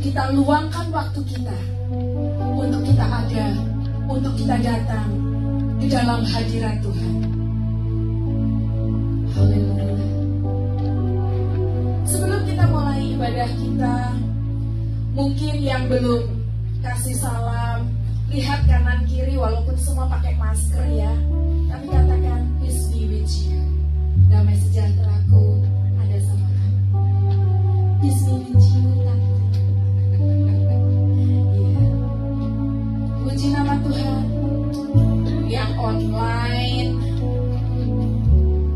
kita luangkan waktu kita untuk kita ada, untuk kita datang di dalam hadirat Tuhan. Haleluya. Sebelum kita mulai ibadah kita, mungkin yang belum kasih salam, lihat kanan kiri walaupun semua pakai masker ya. Tapi katakan, peace be with you. Damai sejahteraku ada sama kamu. Peace be with you. Puji nama Tuhan. Yang online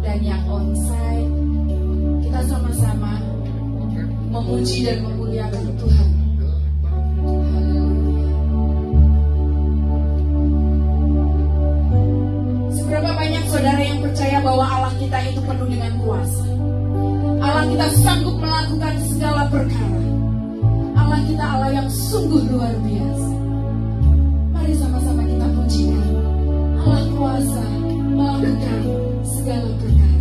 dan yang onsite, kita sama-sama memuji dan memuliakan Tuhan. Haleluya. Seberapa banyak saudara yang percaya bahwa Allah kita itu penuh dengan kuasa? Allah kita sanggup melakukan segala perkara. Allah kita Allah yang sungguh luar biasa. Mari sama-sama kita pujikan Allah kuasa melakukan segala perkara.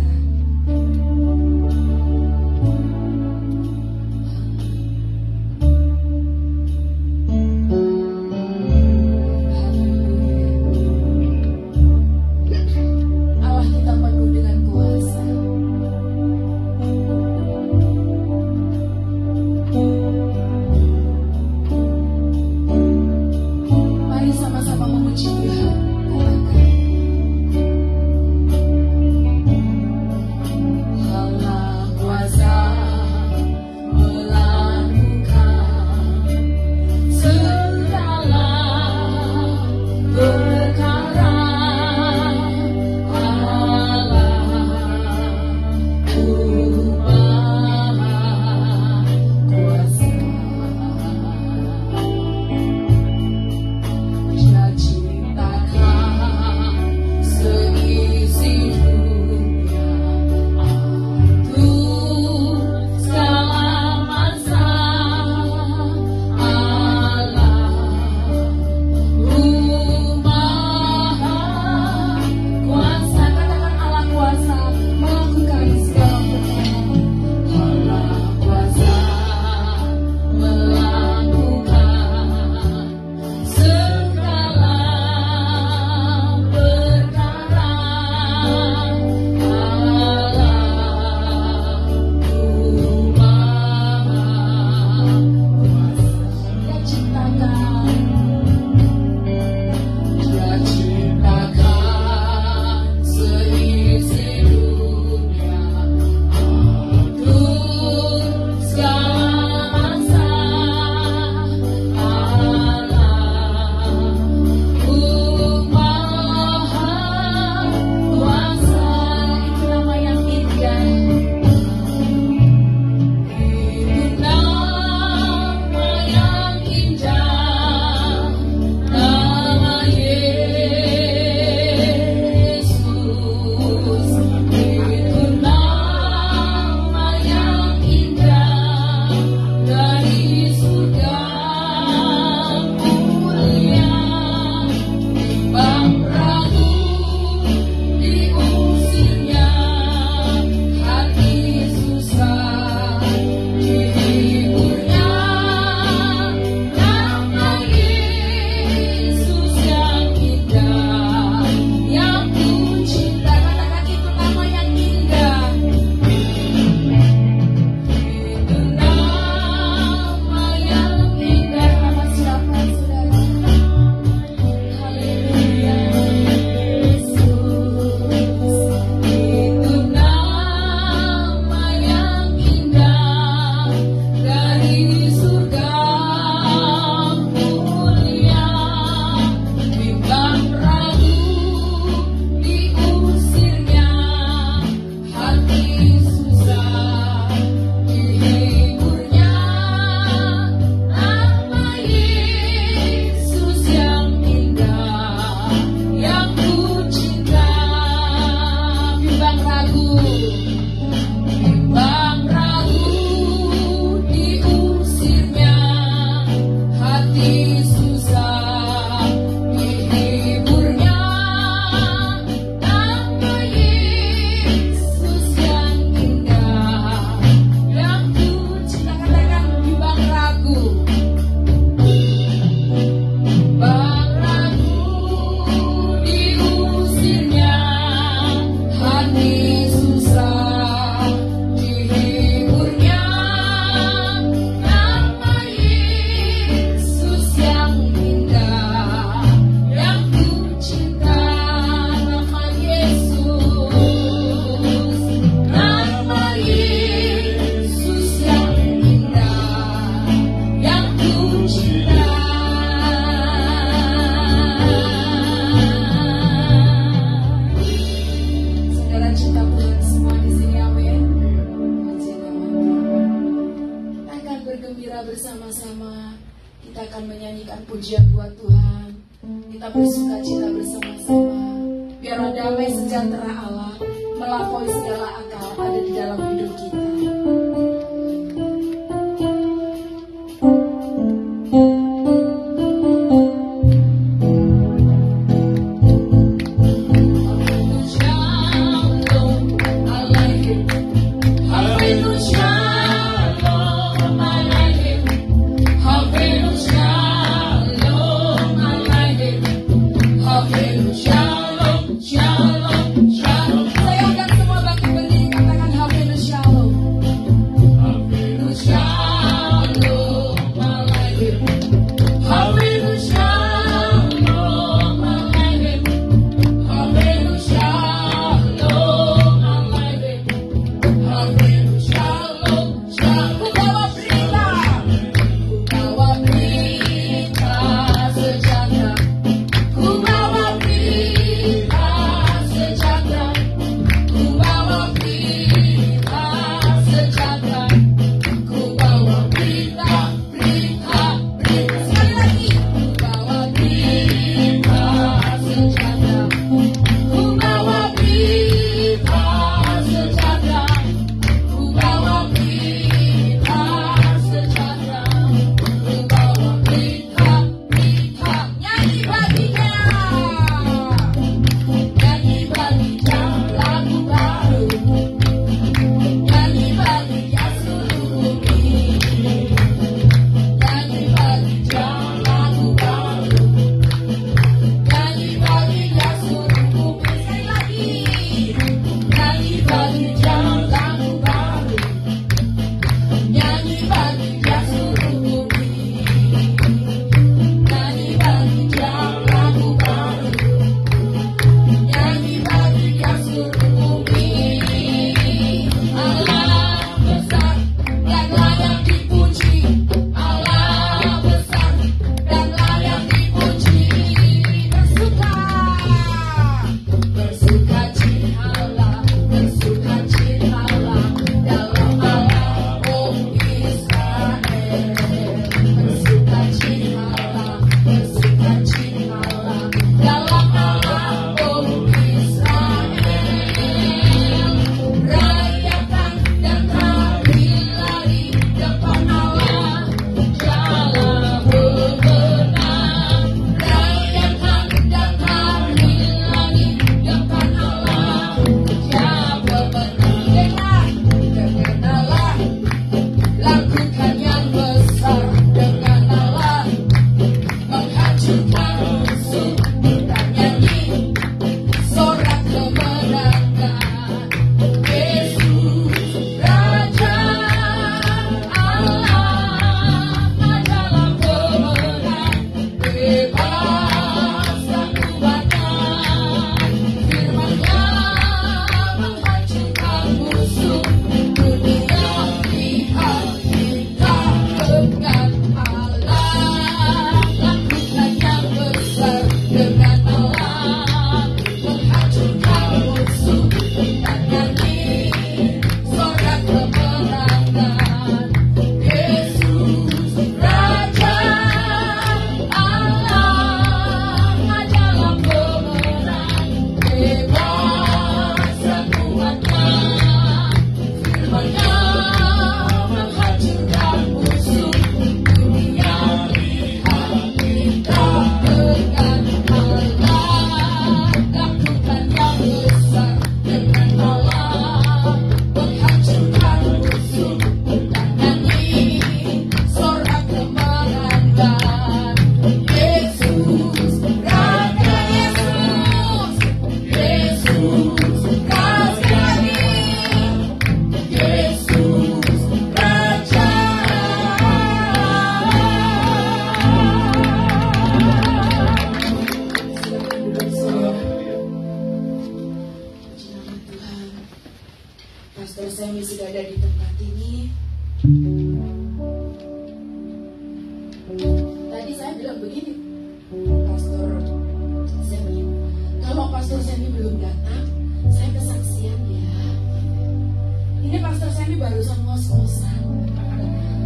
pujian buat Tuhan. Kita bersuka cita bersama-sama. Biarlah damai sejahtera Allah melampaui segala akal ada di dalam hidup kita.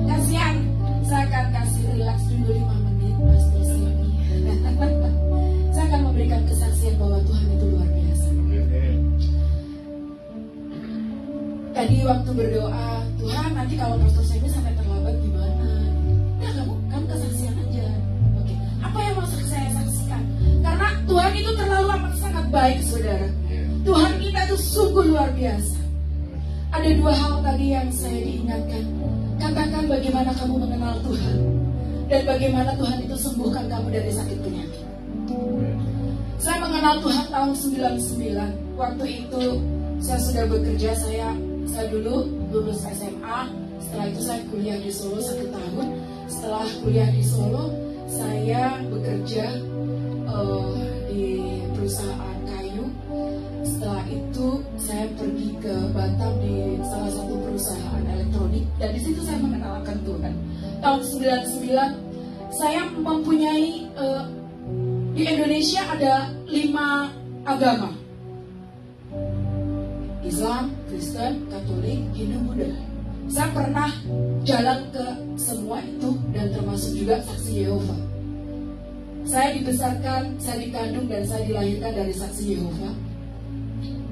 Kasihan, saya akan kasih relax dulu 5 menit, Pastor. tadi waktu berdoa, Tuhan nanti kalau pastor Semi sampai terlambat gimana? Nah, kamu kesaksian aja. Oke, apa yang mau saya saksikan? Karena Tuhan itu terlalu amat sangat baik, saudara. Tuhan kita itu sungguh luar biasa. Ada dua hal tadi yang saya diingatkan. Katakan bagaimana kamu mengenal Tuhan, dan bagaimana Tuhan itu sembuhkan kamu dari sakit penyakit. Saya mengenal Tuhan tahun 99. Waktu itu saya sudah bekerja, saya dulu lulus SMA. Setelah itu saya kuliah di Solo 1 tahun. Setelah kuliah di Solo, saya bekerja di perusahaan kayu. Setelah itu saya pergi ke Batam di salah satu perusahaan elektronik, dan di situ saya mengenalkan Tuhan. Tahun 99 saya mempunyai di Indonesia ada 5 agama: Islam, Kristen, Katolik, Hindu, Buddha. Saya pernah jalan ke semua itu, dan termasuk juga saksi Yehova. Saya dibesarkan, saya dikandung dan saya dilahirkan dari saksi Yehova.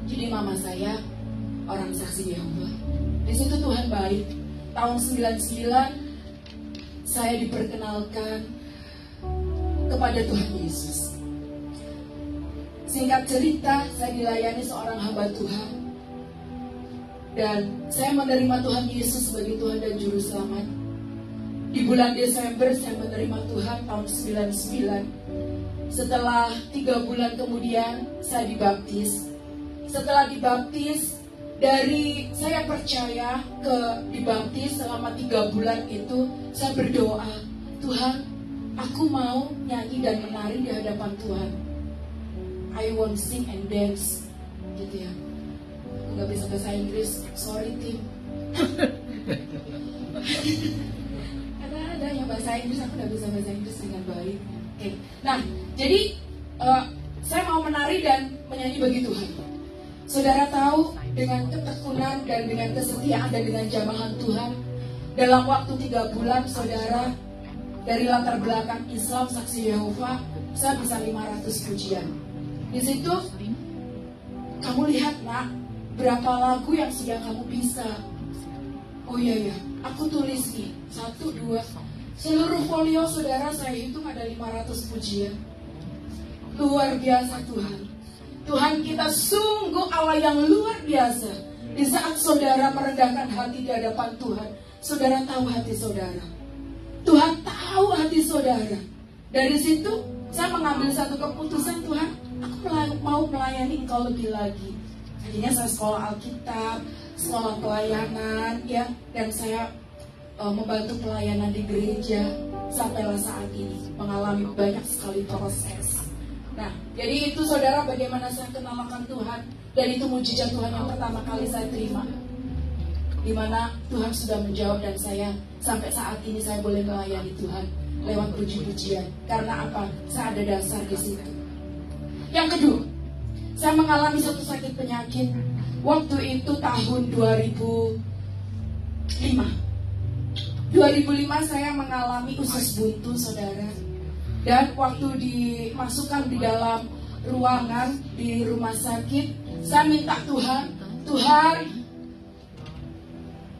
Jadi mama saya orang saksi Yehova. Di situ Tuhan baik. Tahun 99 saya diperkenalkan kepada Tuhan Yesus. Singkat cerita, saya dilayani seorang hamba Tuhan, dan saya menerima Tuhan Yesus sebagai Tuhan dan Juru Selamat. Di bulan Desember saya menerima Tuhan tahun 99. Setelah 3 bulan kemudian saya dibaptis. Setelah dibaptis, dari saya percaya ke dibaptis selama 3 bulan itu, saya berdoa, Tuhan, aku mau nyanyi dan menari di hadapan Tuhan. I want sing and dance, gitu ya. Aku gak bisa bahasa Inggris, sorry Tim. Ada yang bahasa Inggris, aku gak bisa bahasa Inggris dengan baik. Oke. Nah, jadi saya mau menari dan menyanyi bagi Tuhan. Saudara tahu, dengan ketekunan dan dengan kesetiaan dan dengan jamahan Tuhan, dalam waktu 3 bulan, saudara, dari latar belakang Islam saksi Yehova, saya bisa 500 pujian. Di situ kamu lihat, nak, berapa lagu yang sudah kamu bisa. Oh iya, aku tulis nih 1, 2, seluruh folio saudara saya hitung ada 500 pujian. Luar biasa Tuhan. Tuhan kita sungguh Allah yang luar biasa. Di saat saudara merendahkan hati di hadapan Tuhan, saudara tahu hati saudara. Tuhan tahu hati saudara. Dari situ saya mengambil satu keputusan, Tuhan, aku mau melayani Engkau lebih lagi. Akhirnya saya sekolah Alkitab, sekolah pelayanan, ya, dan saya membantu pelayanan di gereja sampailah saat ini, mengalami banyak sekali proses. Nah, jadi itu saudara bagaimana saya kenalkan Tuhan, dan itu mujizat Tuhan yang pertama kali saya terima, di mana Tuhan sudah menjawab, dan saya sampai saat ini saya boleh melayani Tuhan lewat puji-pujian. Karena apa? Saya ada dasar di situ. Yang kedua, saya mengalami satu sakit penyakit. Waktu itu tahun 2005. 2005 saya mengalami usus buntu, saudara. Dan waktu dimasukkan di dalam ruangan di rumah sakit, saya minta Tuhan, Tuhan,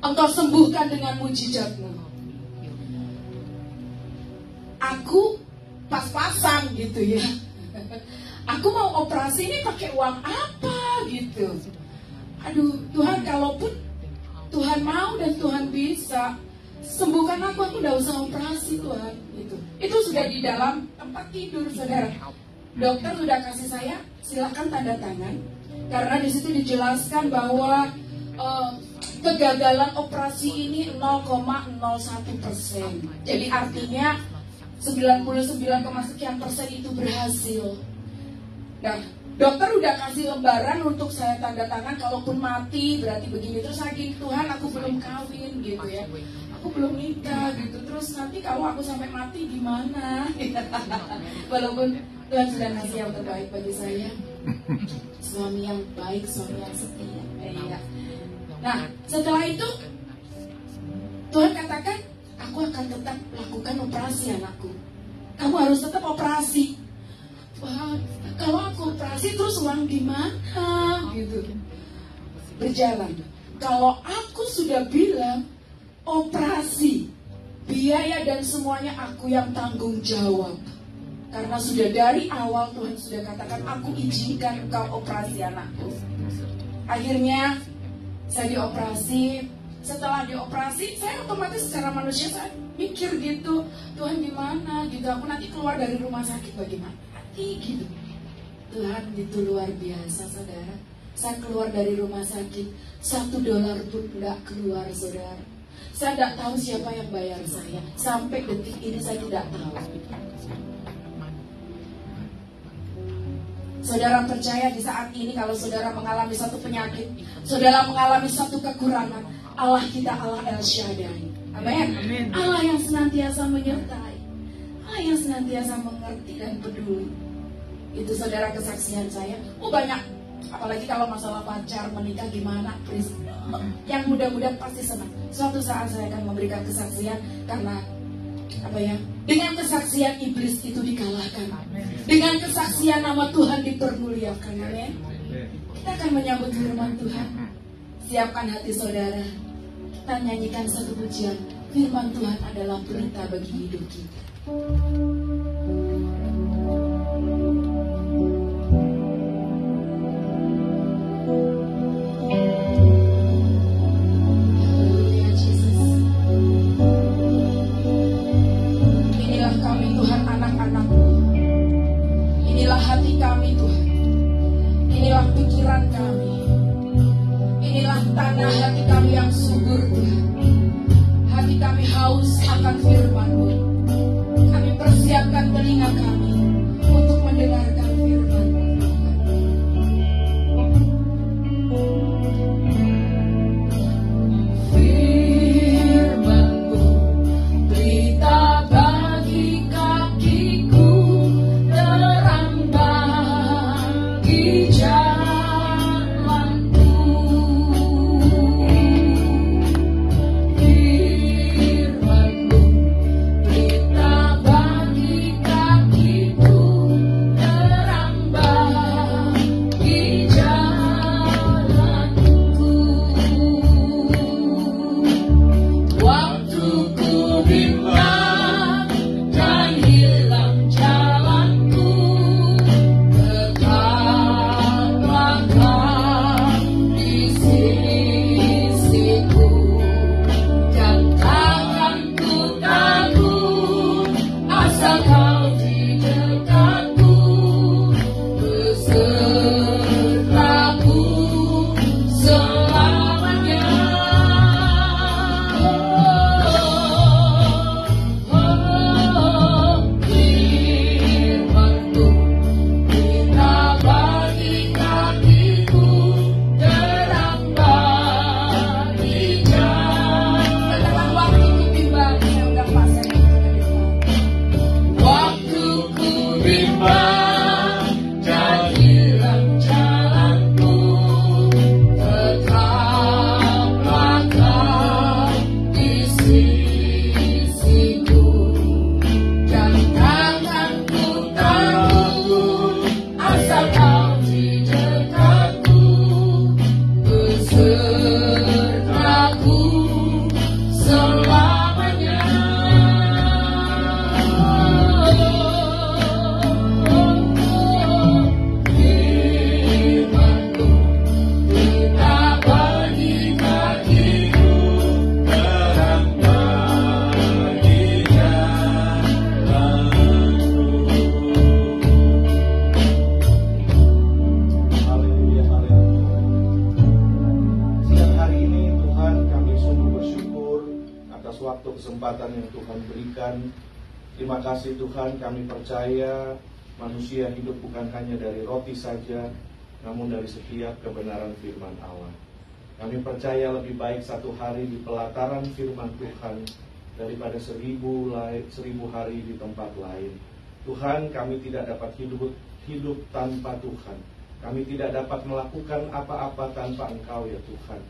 Engkau sembuhkan dengan mujizat-Mu. Aku pas-pasan gitu ya. Aku mau operasi ini pakai uang apa gitu. Aduh, Tuhan, kalaupun Tuhan mau dan Tuhan bisa, sembuhkan aku udah usah operasi Tuhan gitu. Itu sudah di dalam tempat tidur, saudara. Dokter sudah kasih saya, silakan tanda tangan, karena di situ dijelaskan bahwa kegagalan operasi ini 0,01%. Jadi artinya 99,sekian% itu berhasil. Nah, dokter udah kasih lembaran untuk saya tanda tangan, kalaupun mati berarti begini. Terus lagi, Tuhan, aku belum kawin gitu ya, aku belum nikah gitu. Terus nanti kalau aku sampai mati gimana? Walaupun Tuhan sudah kasih yang terbaik bagi saya, suami yang baik, suami yang setia. Nah, setelah itu Tuhan katakan, aku akan tetap lakukan operasi anakku. Kamu harus tetap operasi. Wah, kalau aku operasi terus uang di mana? Gitu. Berjalan. Kalau aku sudah bilang operasi, biaya dan semuanya aku yang tanggung jawab. Karena sudah dari awal Tuhan sudah katakan, aku izinkan engkau operasi anakku. Akhirnya saya dioperasi. Setelah dioperasi, saya otomatis secara manusia saya mikir gitu, Tuhan gimana gitu, aku nanti keluar dari rumah sakit bagaimana nanti gitu. Tuhan itu luar biasa, saudara. Saya keluar dari rumah sakit, $1 pun tidak keluar, saudara. Saya tidak tahu siapa yang bayar saya. Sampai detik ini saya tidak tahu. Saudara percaya di saat ini kalau saudara mengalami satu penyakit, saudara mengalami satu kekurangan, Allah kita Allah El Shaddai. Amin. Allah yang senantiasa menyertai, Allah yang senantiasa mengerti dan peduli. Itu saudara kesaksian saya. Banyak. Apalagi kalau masalah pacar, menikah gimana, please. Yang muda-muda pasti senang. Suatu saat saya akan memberikan kesaksian karena dengan kesaksian iblis itu dikalahkan. Dengan kesaksian nama Tuhan dipermuliakan. Amin. Kita akan menyambut firman Tuhan. Siapkan hati saudara. Kita nyanyikan satu pujian. Firman Tuhan adalah berita bagi hidup kita. Tanah hati kami yang subur Tuhan. Hati kami haus akan firman-Mu. Kami persiapkan telinga kami untuk mendengarkan firman-Mu. Firman-Mu berita bagi kakiku, terang bagi jalan. Kesempatan yang Tuhan berikan. Terima kasih Tuhan, kami percaya manusia hidup bukan hanya dari roti saja, namun dari setiap kebenaran firman Allah. Kami percaya lebih baik satu hari di pelataran firman Tuhan daripada 1000 hari di tempat lain. Tuhan, kami tidak dapat hidup tanpa Tuhan. Kami tidak dapat melakukan apa-apa tanpa Engkau ya Tuhan.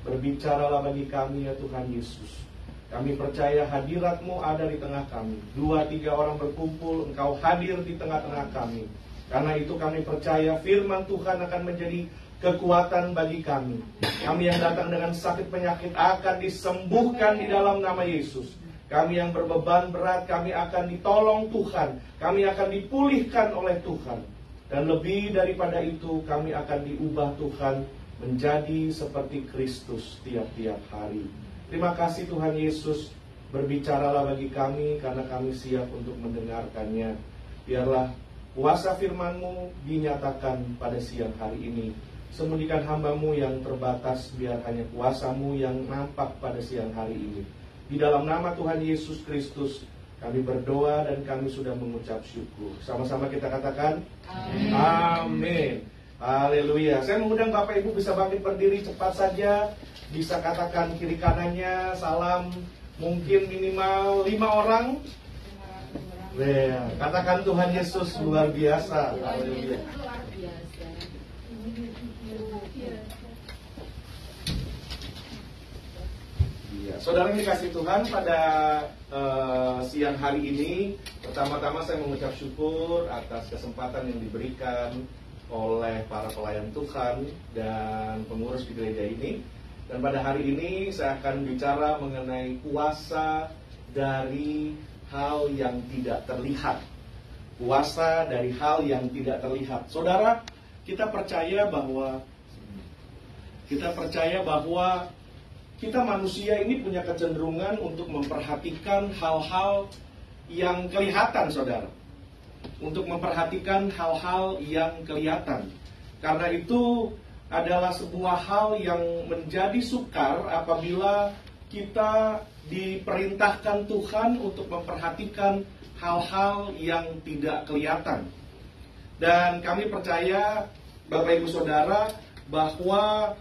Berbicaralah bagi kami ya Tuhan Yesus. Kami percaya hadirat-Mu ada di tengah kami. 2-3 orang berkumpul, Engkau hadir di tengah-tengah kami. Karena itu kami percaya firman Tuhan akan menjadi kekuatan bagi kami. Kami yang datang dengan sakit penyakit akan disembuhkan di dalam nama Yesus. Kami yang berbeban berat, kami akan ditolong Tuhan. Kami akan dipulihkan oleh Tuhan. Dan lebih daripada itu, kami akan diubah Tuhan menjadi seperti Kristus tiap-tiap hari. Terima kasih Tuhan Yesus. Berbicaralah bagi kami, karena kami siap untuk mendengarkannya. Biarlah kuasa firman-Mu dinyatakan pada siang hari ini. Sembunyikan hamba-Mu yang terbatas, biar hanya kuasa-Mu yang nampak pada siang hari ini. Di dalam nama Tuhan Yesus Kristus, kami berdoa dan kami sudah mengucap syukur. Sama-sama kita katakan, amin. Amin. Haleluya. Saya mengundang Bapak Ibu bisa bangkit berdiri cepat saja. Bisa katakan kiri kanannya, salam. Mungkin minimal 5 orang. Katakan Tuhan Yesus luar biasa. Haleluya. Ya, saudara yang dikasih Tuhan, pada siang hari ini, pertama-tama saya mengucap syukur atas kesempatan yang diberikan oleh para pelayan Tuhan dan pengurus di gereja ini. Dan pada hari ini saya akan bicara mengenai kuasa dari hal yang tidak terlihat. Kuasa dari hal yang tidak terlihat. Saudara, kita percaya bahwa kita manusia ini punya kecenderungan untuk memperhatikan hal-hal yang kelihatan, saudara. Untuk memperhatikan hal-hal yang kelihatan. Karena itu adalah sebuah hal yang menjadi sukar apabila kita diperintahkan Tuhan untuk memperhatikan hal-hal yang tidak kelihatan. Dan kami percaya, Bapak Ibu Saudara, bahwa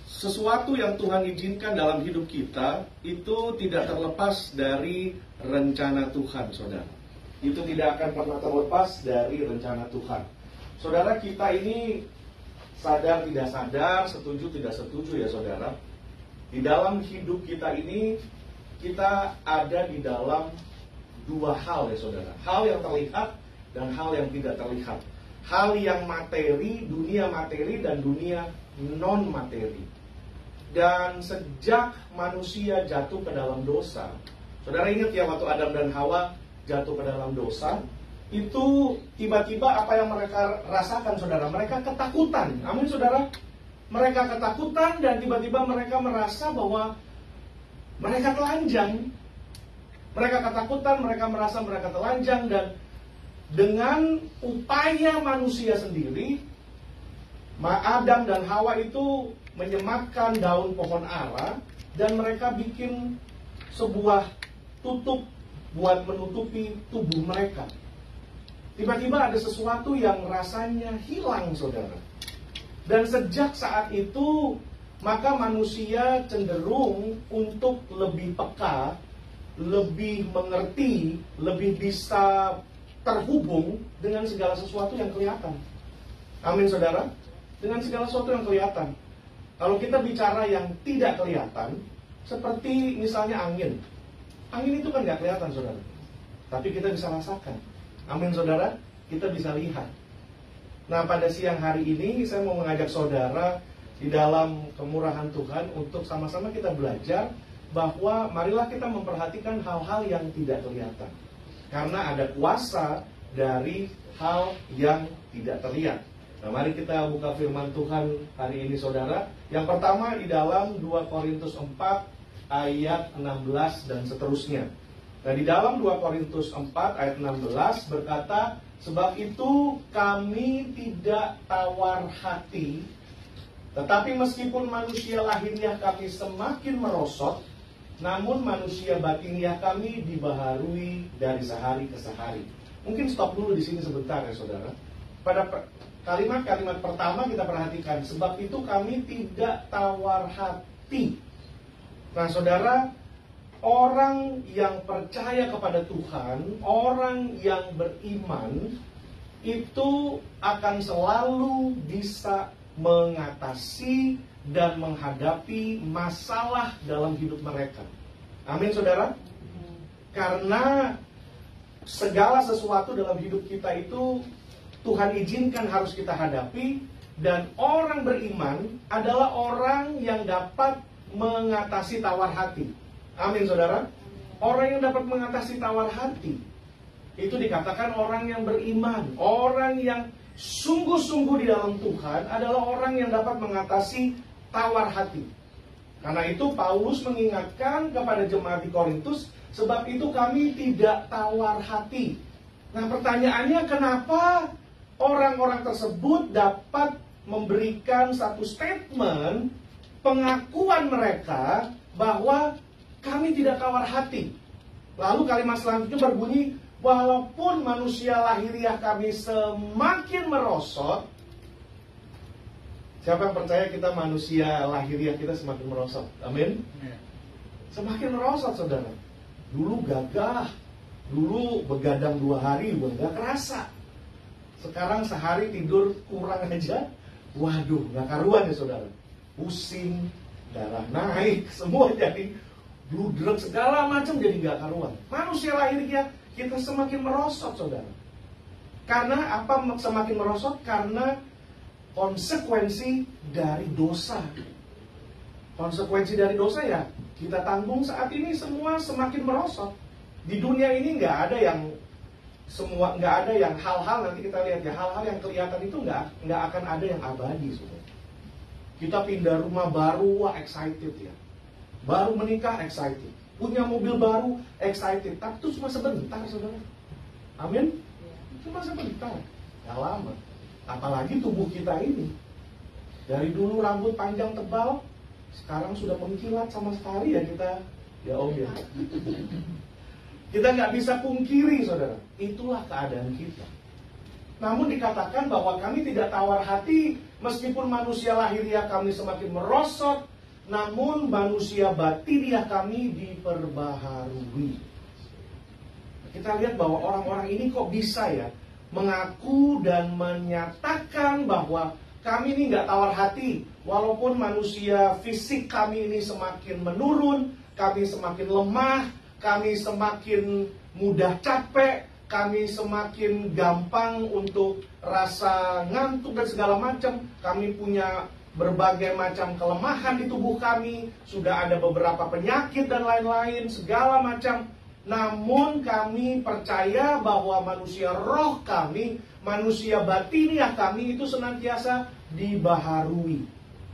sesuatu yang Tuhan izinkan dalam hidup kita itu tidak terlepas dari rencana Tuhan, saudara. Itu tidak akan pernah terlepas dari rencana Tuhan. Saudara, kita ini sadar tidak sadar, setuju tidak setuju ya saudara, di dalam hidup kita ini kita ada di dalam dua hal ya saudara. Hal yang terlihat dan hal yang tidak terlihat. Hal yang materi, dunia materi dan dunia non materi. Dan sejak manusia jatuh ke dalam dosa, saudara ingat ya waktu Adam dan Hawa jatuh ke dalam dosa, itu tiba-tiba apa yang mereka rasakan saudara? Mereka ketakutan. Amin saudara. Mereka ketakutan dan tiba-tiba mereka merasa bahwa mereka telanjang. Mereka ketakutan, mereka merasa mereka telanjang. Dan dengan upaya manusia sendiri, Adam dan Hawa itu menyematkan daun pohon ara dan mereka bikin sebuah tutup buat menutupi tubuh mereka. Tiba-tiba ada sesuatu yang rasanya hilang, saudara. Dan sejak saat itu, maka manusia cenderung untuk lebih peka, lebih mengerti, lebih bisa terhubung dengan segala sesuatu yang kelihatan. Amin, saudara. Dengan segala sesuatu yang kelihatan. Kalau kita bicara yang tidak kelihatan, seperti misalnya angin. Angin itu kan nggak kelihatan, saudara. Tapi kita bisa rasakan. Amin, saudara. Kita bisa lihat. Nah, pada siang hari ini saya mau mengajak saudara di dalam kemurahan Tuhan untuk sama-sama kita belajar bahwa marilah kita memperhatikan hal-hal yang tidak kelihatan. Karena ada kuasa dari hal yang tidak terlihat. Nah, mari kita buka firman Tuhan hari ini saudara. Yang pertama di dalam 2 Korintus 4 ayat 16 dan seterusnya. Nah, di dalam 2 Korintus 4 ayat 16 berkata, sebab itu kami tidak tawar hati, tetapi meskipun manusia lahiriah kami semakin merosot, namun manusia batiniah kami dibaharui dari sehari ke sehari. Mungkin stop dulu di sini sebentar ya saudara. Pada kalimat-kalimat pertama kita perhatikan, sebab itu kami tidak tawar hati. Nah saudara, orang yang percaya kepada Tuhan, orang yang beriman, itu akan selalu bisa mengatasi dan menghadapi masalah dalam hidup mereka. Amin saudara. Karena segala sesuatu dalam hidup kita itu Tuhan izinkan harus kita hadapi, Dan orang beriman adalah orang yang dapat mengatasi tawar hati. Amin, saudara. Orang yang dapat mengatasi tawar hati itu dikatakan orang yang beriman. Orang yang sungguh-sungguh di dalam Tuhan adalah orang yang dapat mengatasi tawar hati. Karena itu Paulus mengingatkan kepada jemaat di Korintus, sebab itu kami tidak tawar hati. Nah, pertanyaannya, kenapa orang-orang tersebut dapat memberikan satu statement pengakuan mereka bahwa kami tidak tawar hati. Lalu kalimat selanjutnya berbunyi, walaupun manusia lahiriah kami semakin merosot. Siapa yang percaya kita manusia lahiriah kita semakin merosot? Amin. Semakin merosot, saudara. Dulu gagah, dulu begadang 2 hari nggak kerasa. Sekarang sehari tidur kurang aja, waduh, nggak karuan ya saudara. Pusing, darah naik, semua jadi bludruk, segala macam jadi nggak karuan. Manusia lahiriah kita semakin merosot, saudara. Karena apa semakin merosot? Karena konsekuensi dari dosa. Konsekuensi dari dosa ya kita tanggung saat ini semua semakin merosot. Di dunia ini nggak ada yang hal-hal, nanti kita lihat ya, hal-hal yang kelihatan itu nggak akan ada yang abadi, saudara. Kita pindah rumah baru, wah excited ya. Baru menikah excited, punya mobil baru excited, tapi itu cuma sebentar, saudara. Amin. Cuma sebentar, nggak lama. Apalagi tubuh kita ini, dari dulu rambut panjang tebal, sekarang sudah mengkilat sama sekali ya kita, ya om ya. Kita nggak bisa pungkiri, saudara, itulah keadaan kita. Namun dikatakan bahwa kami tidak tawar hati, meskipun manusia lahiriah kami semakin merosot, namun manusia batiniah kami diperbaharui. Kita lihat bahwa orang-orang ini kok bisa ya mengaku dan menyatakan bahwa kami ini nggak tawar hati, walaupun manusia fisik kami ini semakin menurun, kami semakin lemah, kami semakin mudah capek, kami semakin gampang untuk rasa ngantuk dan segala macam. Kami punya berbagai macam kelemahan di tubuh kami, sudah ada beberapa penyakit dan lain-lain, segala macam. Namun kami percaya bahwa manusia roh kami, manusia batiniah kami itu senantiasa dibaharui.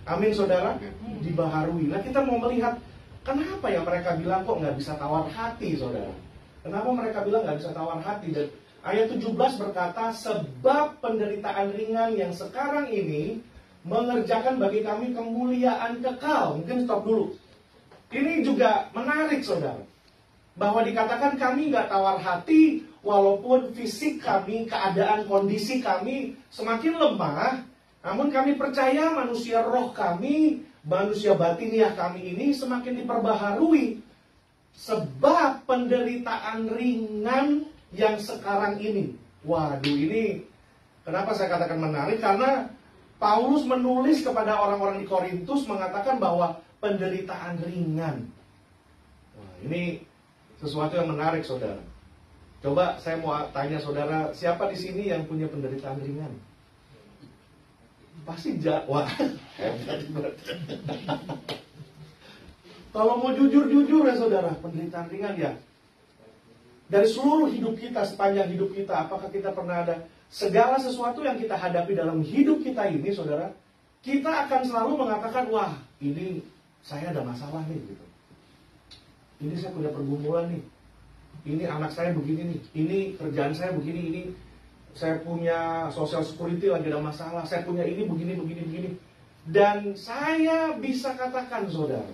Amin, saudara? Dibaharui. Nah, kita mau melihat kenapa ya mereka bilang kok nggak bisa tawar hati, saudara? Kenapa mereka bilang nggak bisa tawar hati? Dan ayat 17 berkata, sebab penderitaan ringan yang sekarang ini mengerjakan bagi kami kemuliaan kekal. Mungkin stop dulu. Ini juga menarik, saudara, bahwa dikatakan kami nggak tawar hati, walaupun fisik kami, keadaan kondisi kami semakin lemah, namun kami percaya manusia roh kami, manusia batiniah kami ini semakin diperbaharui. Sebab penderitaan ringan yang sekarang ini. Waduh, ini kenapa saya katakan menarik? Karena Paulus menulis kepada orang-orang di Korintus mengatakan bahwa penderitaan ringan. Wah, ini sesuatu yang menarik, saudara. Coba saya mau tanya saudara, siapa di sini yang punya penderitaan ringan? Pasti wah, kalau mau jujur-jujur ya saudara, penderitaan ringan ya. Dari seluruh hidup kita, sepanjang hidup kita, apakah kita pernah ada segala sesuatu yang kita hadapi dalam hidup kita ini, saudara, kita akan selalu mengatakan, wah, ini saya ada masalah nih, gitu. Ini saya punya pergumulan nih. Ini anak saya begini nih. Ini kerjaan saya begini, ini saya punya social security lagi ada masalah. Saya punya ini begini. Dan saya bisa katakan, saudara,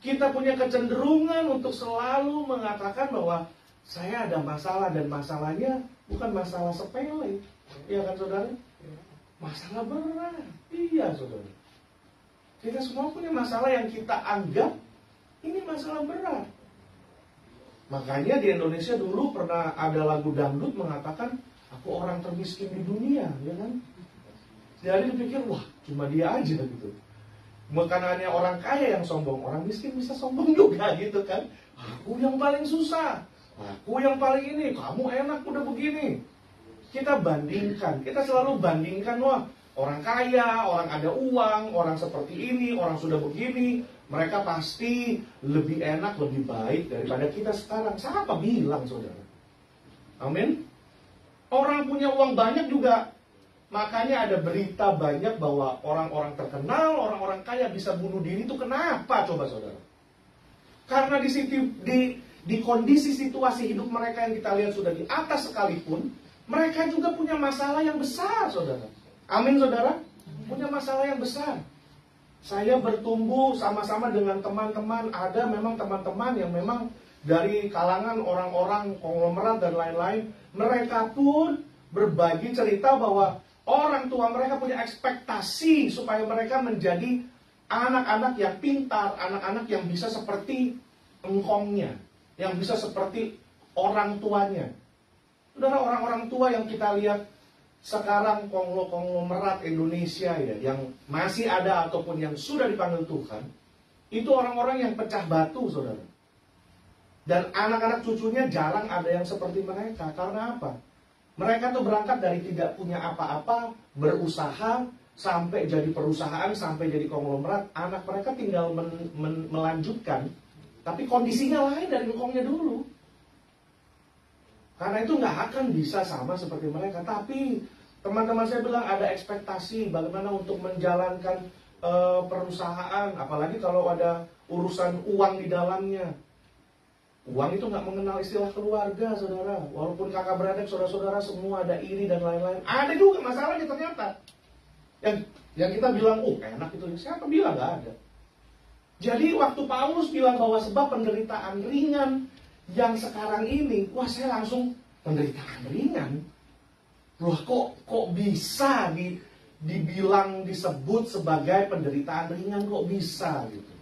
kita punya kecenderungan untuk selalu mengatakan bahwa saya ada masalah, dan masalahnya bukan masalah sepele. Iya kan, saudara? Masalah berat. Iya, saudara. Kita semua punya masalah yang kita anggap ini masalah berat. Makanya di Indonesia dulu pernah ada lagu dangdut mengatakan, aku orang termiskin di dunia, ya kan? Jadi dipikir, wah, cuma dia aja gitu. Bukan hanya orang kaya yang sombong, orang miskin bisa sombong juga gitu kan. Aku yang paling susah, aku yang paling ini, kamu enak udah begini. Kita bandingkan, kita selalu bandingkan, wah, orang kaya, orang ada uang, orang seperti ini, orang sudah begini, mereka pasti lebih enak, lebih baik daripada kita sekarang. Siapa bilang, saudara? Amin. Orang punya uang banyak juga. Makanya ada berita banyak bahwa orang-orang terkenal, orang-orang kaya bisa bunuh diri. Itu kenapa coba, saudara? Karena di kondisi situasi hidup mereka yang kita lihat sudah di atas sekalipun, mereka juga punya masalah yang besar, saudara. Amin, saudara. Punya masalah yang besar. Saya bertumbuh sama-sama dengan teman-teman. Ada memang teman-teman yang memang dari kalangan orang-orang konglomerat dan lain-lain. Mereka pun berbagi cerita bahwa orang tua mereka punya ekspektasi supaya mereka menjadi anak-anak yang pintar, anak-anak yang bisa seperti engkongnya, yang bisa seperti orang tuanya. Saudara, orang-orang tua yang kita lihat sekarang konglomerat Indonesia ya, yang masih ada ataupun yang sudah dipanggil Tuhan, itu orang-orang yang pecah batu, saudara. Dan anak-anak cucunya jarang ada yang seperti mereka. Karena apa? Mereka tuh berangkat dari tidak punya apa-apa, berusaha, sampai jadi perusahaan, sampai jadi konglomerat. Anak mereka tinggal melanjutkan, tapi kondisinya lain dari engkongnya dulu. Karena itu nggak akan bisa sama seperti mereka. Tapi teman-teman saya bilang ada ekspektasi bagaimana untuk menjalankan perusahaan. Apalagi kalau ada urusan uang di dalamnya. Uang itu nggak mengenal istilah keluarga, saudara. Walaupun kakak beradik, saudara-saudara semua ada iri dan lain-lain. Ada juga masalahnya ternyata. Yang kita bilang, enak itu. Siapa bilang nggak ada? Jadi waktu Paulus bilang bahwa sebab penderitaan ringan yang sekarang ini, wah saya langsung penderitaan ringan. Loh kok bisa dibilang disebut sebagai penderitaan ringan, kok bisa gitu?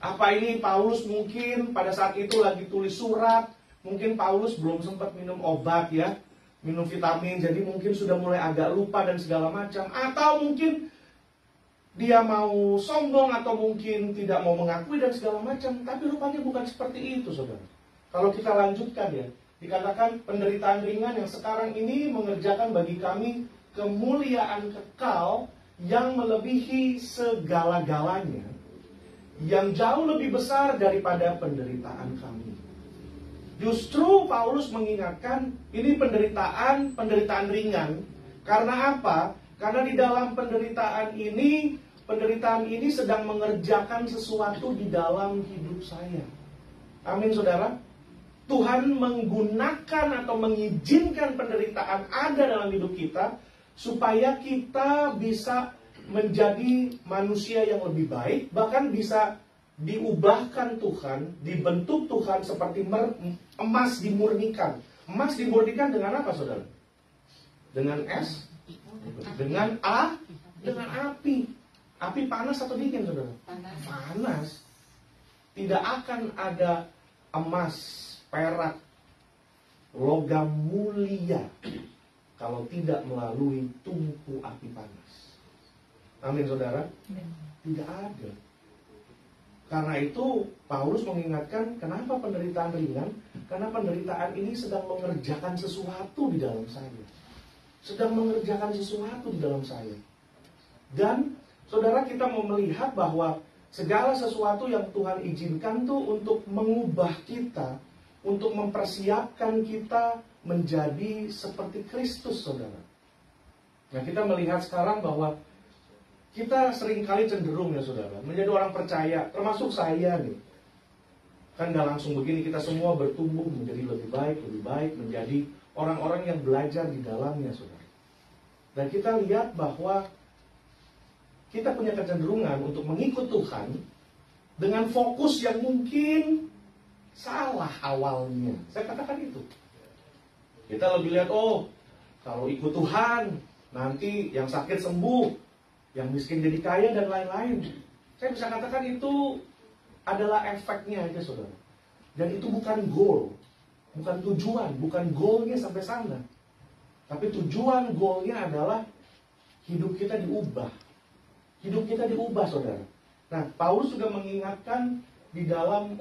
Apa ini Paulus mungkin pada saat itu lagi tulis surat, mungkin Paulus belum sempat minum obat ya, minum vitamin, jadi mungkin sudah mulai agak lupa dan segala macam. Atau mungkin dia mau sombong atau mungkin tidak mau mengakui dan segala macam. Tapi rupanya bukan seperti itu, saudara. Kalau kita lanjutkan ya, dikatakan penderitaan ringan yang sekarang ini mengerjakan bagi kami kemuliaan kekal yang melebihi segala-galanya, yang jauh lebih besar daripada penderitaan kami. Justru Paulus mengingatkan ini penderitaan ringan. Karena apa? Karena di dalam penderitaan ini sedang mengerjakan sesuatu di dalam hidup saya. Amin, saudara. Tuhan menggunakan atau mengizinkan penderitaan ada dalam hidup kita supaya kita bisa menjadi manusia yang lebih baik, bahkan bisa diubahkan Tuhan, dibentuk Tuhan seperti emas dimurnikan. Emas dimurnikan dengan apa, saudara? Dengan es? Dengan api. Api panas atau dingin, saudara? Panas. Tidak akan ada emas, perak, logam mulia kalau tidak melalui tungku api panas. Amin, saudara. Tidak ada. Karena itu Paulus mengingatkan kenapa penderitaan ringan. Karena penderitaan ini sedang mengerjakan sesuatu di dalam saya. Sedang mengerjakan sesuatu di dalam saya. Dan saudara, kita mau melihat bahwa segala sesuatu yang Tuhan izinkan tuh untuk mengubah kita, untuk mempersiapkan kita menjadi seperti Kristus, saudara. Nah, kita melihat sekarang bahwa kita seringkali cenderung ya, saudara, menjadi orang percaya, termasuk saya nih. Kan gak langsung begini, kita semua bertumbuh menjadi lebih baik, menjadi orang-orang yang belajar di dalamnya, saudara. Dan kita lihat bahwa kita punya kecenderungan untuk mengikut Tuhan dengan fokus yang mungkin salah awalnya. Saya katakan itu. Kita lebih lihat, kalau ikut Tuhan, nanti yang sakit sembuh, yang miskin jadi kaya dan lain-lain. Saya bisa katakan itu adalah efeknya aja, saudara. Dan itu bukan goal, bukan tujuan, bukan goalnya sampai sana. Tapi tujuan goalnya adalah hidup kita diubah. Hidup kita diubah, saudara. Nah, Paulus juga mengingatkan di dalam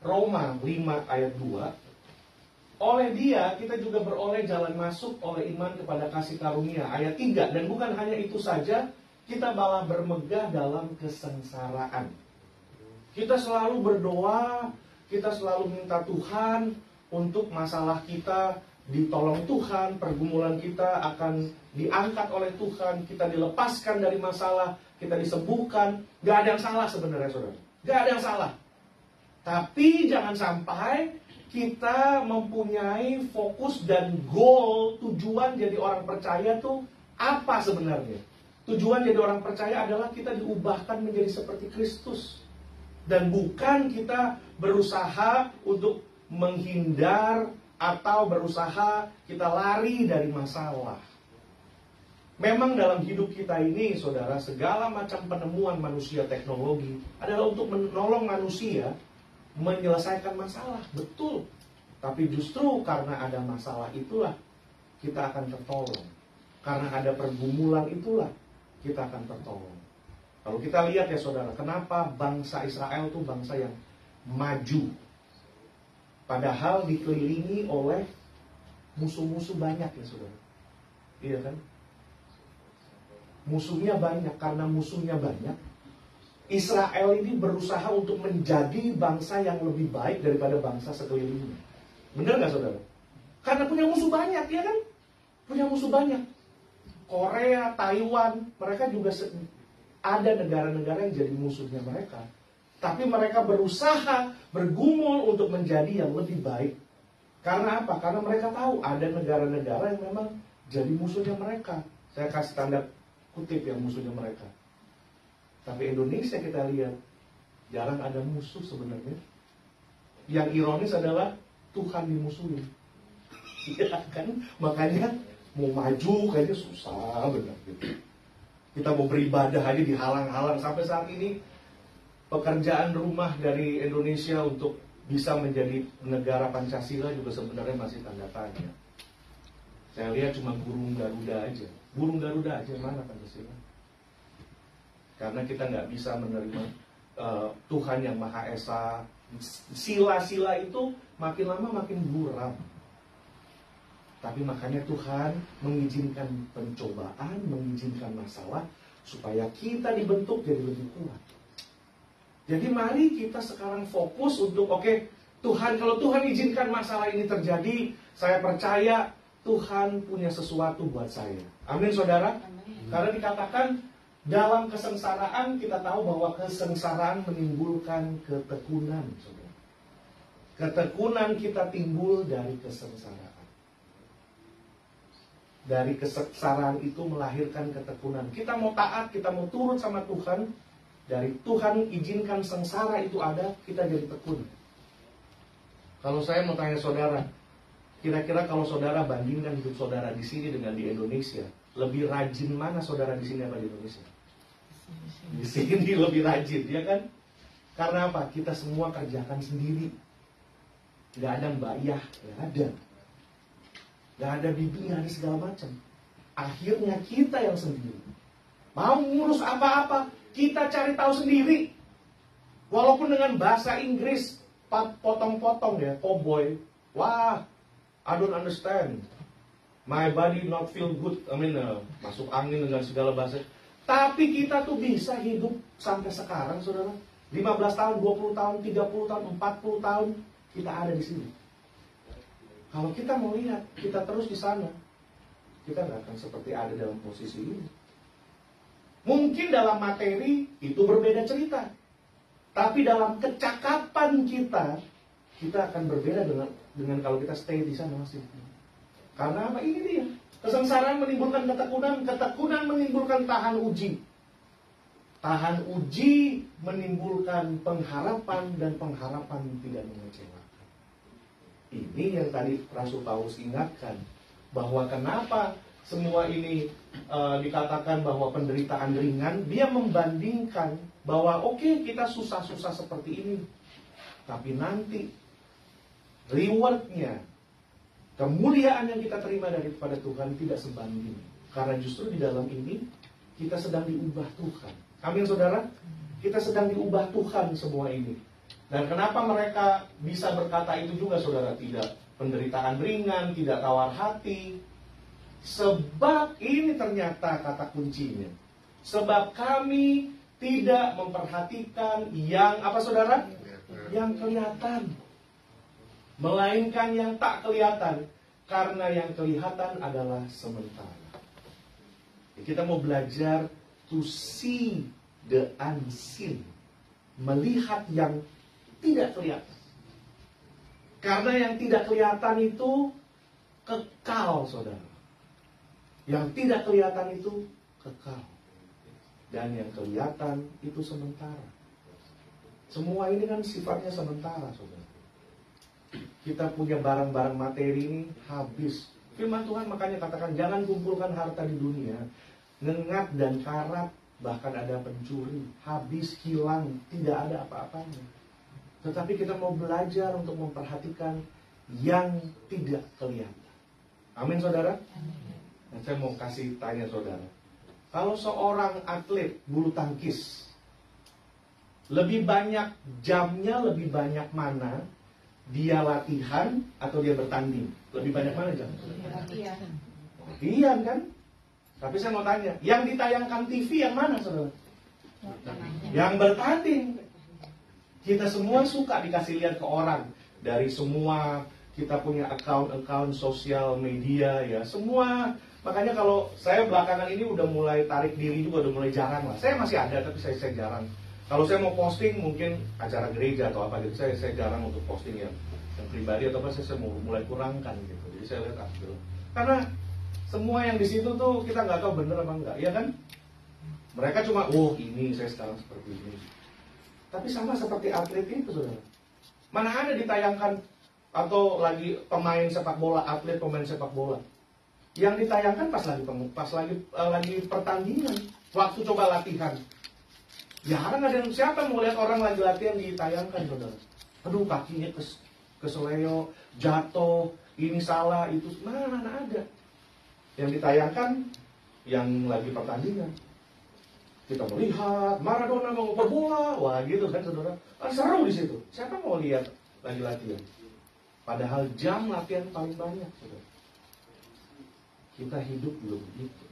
Roma 5 ayat 2. Oleh dia kita juga beroleh jalan masuk oleh iman kepada kasih karunia. Ayat 3. Dan bukan hanya itu saja, kita malah bermegah dalam kesengsaraan. Kita selalu berdoa, kita selalu minta Tuhan untuk masalah kita ditolong Tuhan, pergumulan kita akan diangkat oleh Tuhan, kita dilepaskan dari masalah, kita disembuhkan. Gak ada yang salah sebenarnya, saudara. Gak ada yang salah. Tapi jangan sampai kita mempunyai fokus dan goal, tujuan jadi orang percaya tuh apa sebenarnya? Tujuan jadi orang percaya adalah kita diubahkan menjadi seperti Kristus. Dan bukan kita berusaha untuk menghindar atau berusaha kita lari dari masalah. Memang dalam hidup kita ini, saudara, segala macam penemuan manusia teknologi adalah untuk menolong manusia menyelesaikan masalah, betul. Tapi justru karena ada masalah itulah kita akan tertolong. Karena ada pergumulan itulah kita akan tertolong. Kalau kita lihat ya saudara, kenapa bangsa Israel itu bangsa yang maju? Padahal dikelilingi oleh musuh-musuh banyak ya saudara. Iya kan? Musuhnya banyak. Karena musuhnya banyak, Israel ini berusaha untuk menjadi bangsa yang lebih baik daripada bangsa sekelilingnya. Benar gak saudara? Karena punya musuh banyak, ya kan? Punya musuh banyak. Korea, Taiwan, mereka juga ada negara-negara yang jadi musuhnya mereka. Tapi mereka berusaha bergumul untuk menjadi yang lebih baik. Karena apa? Karena mereka tahu ada negara-negara yang memang jadi musuhnya mereka. Saya kasih tanda kutip yang musuhnya mereka. Tapi Indonesia kita lihat jarang ada musuh sebenarnya. Yang ironis adalah Tuhan dimusuhin. Iya kan? Makanya mau maju kayaknya susah benar gitu. Kita mau beribadah aja dihalang-halang. Sampai saat ini pekerjaan rumah dari Indonesia untuk bisa menjadi negara Pancasila juga sebenarnya masih tanda tanya. Saya lihat cuma burung Garuda aja. Burung Garuda aja, mana Pancasila? Karena kita nggak bisa menerima Tuhan yang Maha Esa. Sila-sila itu makin lama makin buram. Tapi makanya Tuhan mengizinkan pencobaan, mengizinkan masalah supaya kita dibentuk jadi lebih kuat. Jadi mari kita sekarang fokus untuk Tuhan, kalau Tuhan izinkan masalah ini terjadi, saya percaya Tuhan punya sesuatu buat saya. Amin saudara. Amin. Karena dikatakan dalam kesengsaraan kita tahu bahwa kesengsaraan menimbulkan ketekunan, saudara. Ketekunan kita timbul dari kesengsaraan. Dari kesengsaraan itu melahirkan ketekunan. Kita mau taat, kita mau turut sama Tuhan. Dari Tuhan izinkan sengsara itu ada, kita jadi tekun. Kalau saya mau tanya saudara, kira-kira kalau saudara bandingkan hidup saudara di sini dengan di Indonesia, lebih rajin mana saudara di sini apa di Indonesia? Di sini lebih rajin, ya kan? Karena apa? Kita semua kerjakan sendiri. Gak ada mbayah, gak ada. Gak ada bibi, gak ada segala macam. Akhirnya kita yang sendiri. Mau ngurus apa-apa, kita cari tahu sendiri. Walaupun dengan bahasa Inggris potong-potong ya, cowboy. Wah, I don't understand. My body not feel good. Masuk angin dengan segala bahasa. Tapi kita tuh bisa hidup sampai sekarang, saudara. 15 tahun, 20 tahun, 30 tahun, 40 tahun, kita ada di sini. Kalau kita mau lihat, kita terus di sana, kita nggak akan seperti ada dalam posisi ini. Mungkin dalam materi itu berbeda cerita, tapi dalam kecakapan kita akan berbeda dengan kalau kita stay di sana masih. Karena apa? Ini dia. Kesengsaraan menimbulkan ketekunan, ketekunan menimbulkan tahan uji. Tahan uji menimbulkan pengharapan dan pengharapan tidak mengecewakan. Ini yang tadi Rasul Paulus ingatkan, bahwa kenapa semua ini dikatakan bahwa penderitaan ringan. Dia membandingkan bahwa kita susah-susah seperti ini, tapi nanti rewardnya, kemuliaan yang kita terima daripada Tuhan tidak sebanding. Karena justru di dalam ini kita sedang diubah Tuhan. Amin saudara. Kita sedang diubah Tuhan semua ini. Dan kenapa mereka bisa berkata itu juga saudara? Tidak penderitaan ringan, tidak tawar hati. Sebab ini ternyata kata kuncinya. Sebab kami tidak memperhatikan yang apa saudara? Yang kelihatan. Melainkan yang tak kelihatan. Karena yang kelihatan adalah sementara. Kita mau belajar to see the unseen. Melihat yang tidak kelihatan. Karena yang tidak kelihatan itu kekal, saudara. Yang tidak kelihatan itu kekal. Dan yang kelihatan itu sementara. Semua ini kan sifatnya sementara, saudara. Kita punya barang-barang materi ini habis. Firman Tuhan makanya katakan, jangan kumpulkan harta di dunia. Ngengat dan karat, bahkan ada pencuri. Habis, hilang, tidak ada apa-apanya. Tetapi kita mau belajar untuk memperhatikan yang tidak kelihatan. Amin, saudara? Nah, saya mau kasih tanya saudara. Kalau seorang atlet bulu tangkis, lebih banyak jamnya, lebih banyak mana dia latihan atau dia bertanding? Lebih banyak mana jam? Latihan kan? Tapi saya mau tanya, yang ditayangkan TV yang mana saudara? Yang bertanding. Kita semua suka dikasih lihat ke orang. Dari semua kita punya account sosial media ya, semua. Makanya kalau saya belakangan ini udah mulai tarik diri juga, udah mulai jarang lah. Saya masih ada tapi saya jarang. Kalau saya mau posting mungkin acara gereja atau apa gitu, saya jarang untuk posting yang pribadi atau apa, saya mau mulai kurangkan gitu. Jadi saya lihat karena semua yang di situ tuh kita nggak tahu bener apa enggak, ya kan? Mereka cuma, oh ini saya sekarang seperti ini. Tapi sama seperti atlet itu, saudara. Mana ada ditayangkan atau lagi pemain sepak bola, atlet pemain sepak bola. Yang ditayangkan pas lagi pertandingan, waktu coba latihan. Jarang ada yang, siapa mau lihat orang lagi latihan ditayangkan, saudara? Aduh, kakinya keseleo, jatuh, ini salah, itu mana ada. Yang ditayangkan yang lagi pertandingan. Kita melihat Maradona mau bola, wah gitu kan saudara. Seru di situ. Siapa mau lihat lagi latihan? Padahal jam latihan paling banyak, saudara. Kita hidup belum begitu.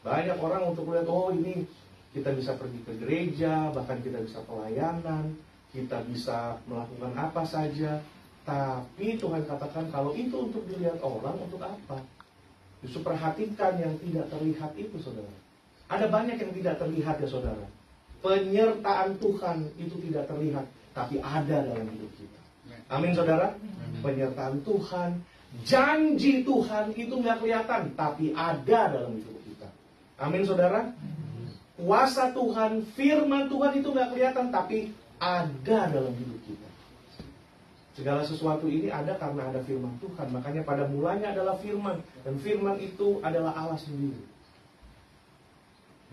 Banyak orang untuk lihat, oh ini kita bisa pergi ke gereja, bahkan kita bisa pelayanan, kita bisa melakukan apa saja. Tapi Tuhan katakan kalau itu untuk dilihat orang, untuk apa? Justru perhatikan yang tidak terlihat itu, saudara. Ada banyak yang tidak terlihat ya saudara. Penyertaan Tuhan itu tidak terlihat, tapi ada dalam hidup kita. Amin saudara. Penyertaan Tuhan, janji Tuhan itu nggak kelihatan, tapi ada dalam hidup kita. Amin saudara. Kuasa Tuhan, firman Tuhan itu nggak kelihatan, tapi ada dalam hidup kita. Segala sesuatu ini ada karena ada firman Tuhan. Makanya pada mulanya adalah firman, dan firman itu adalah Allah sendiri.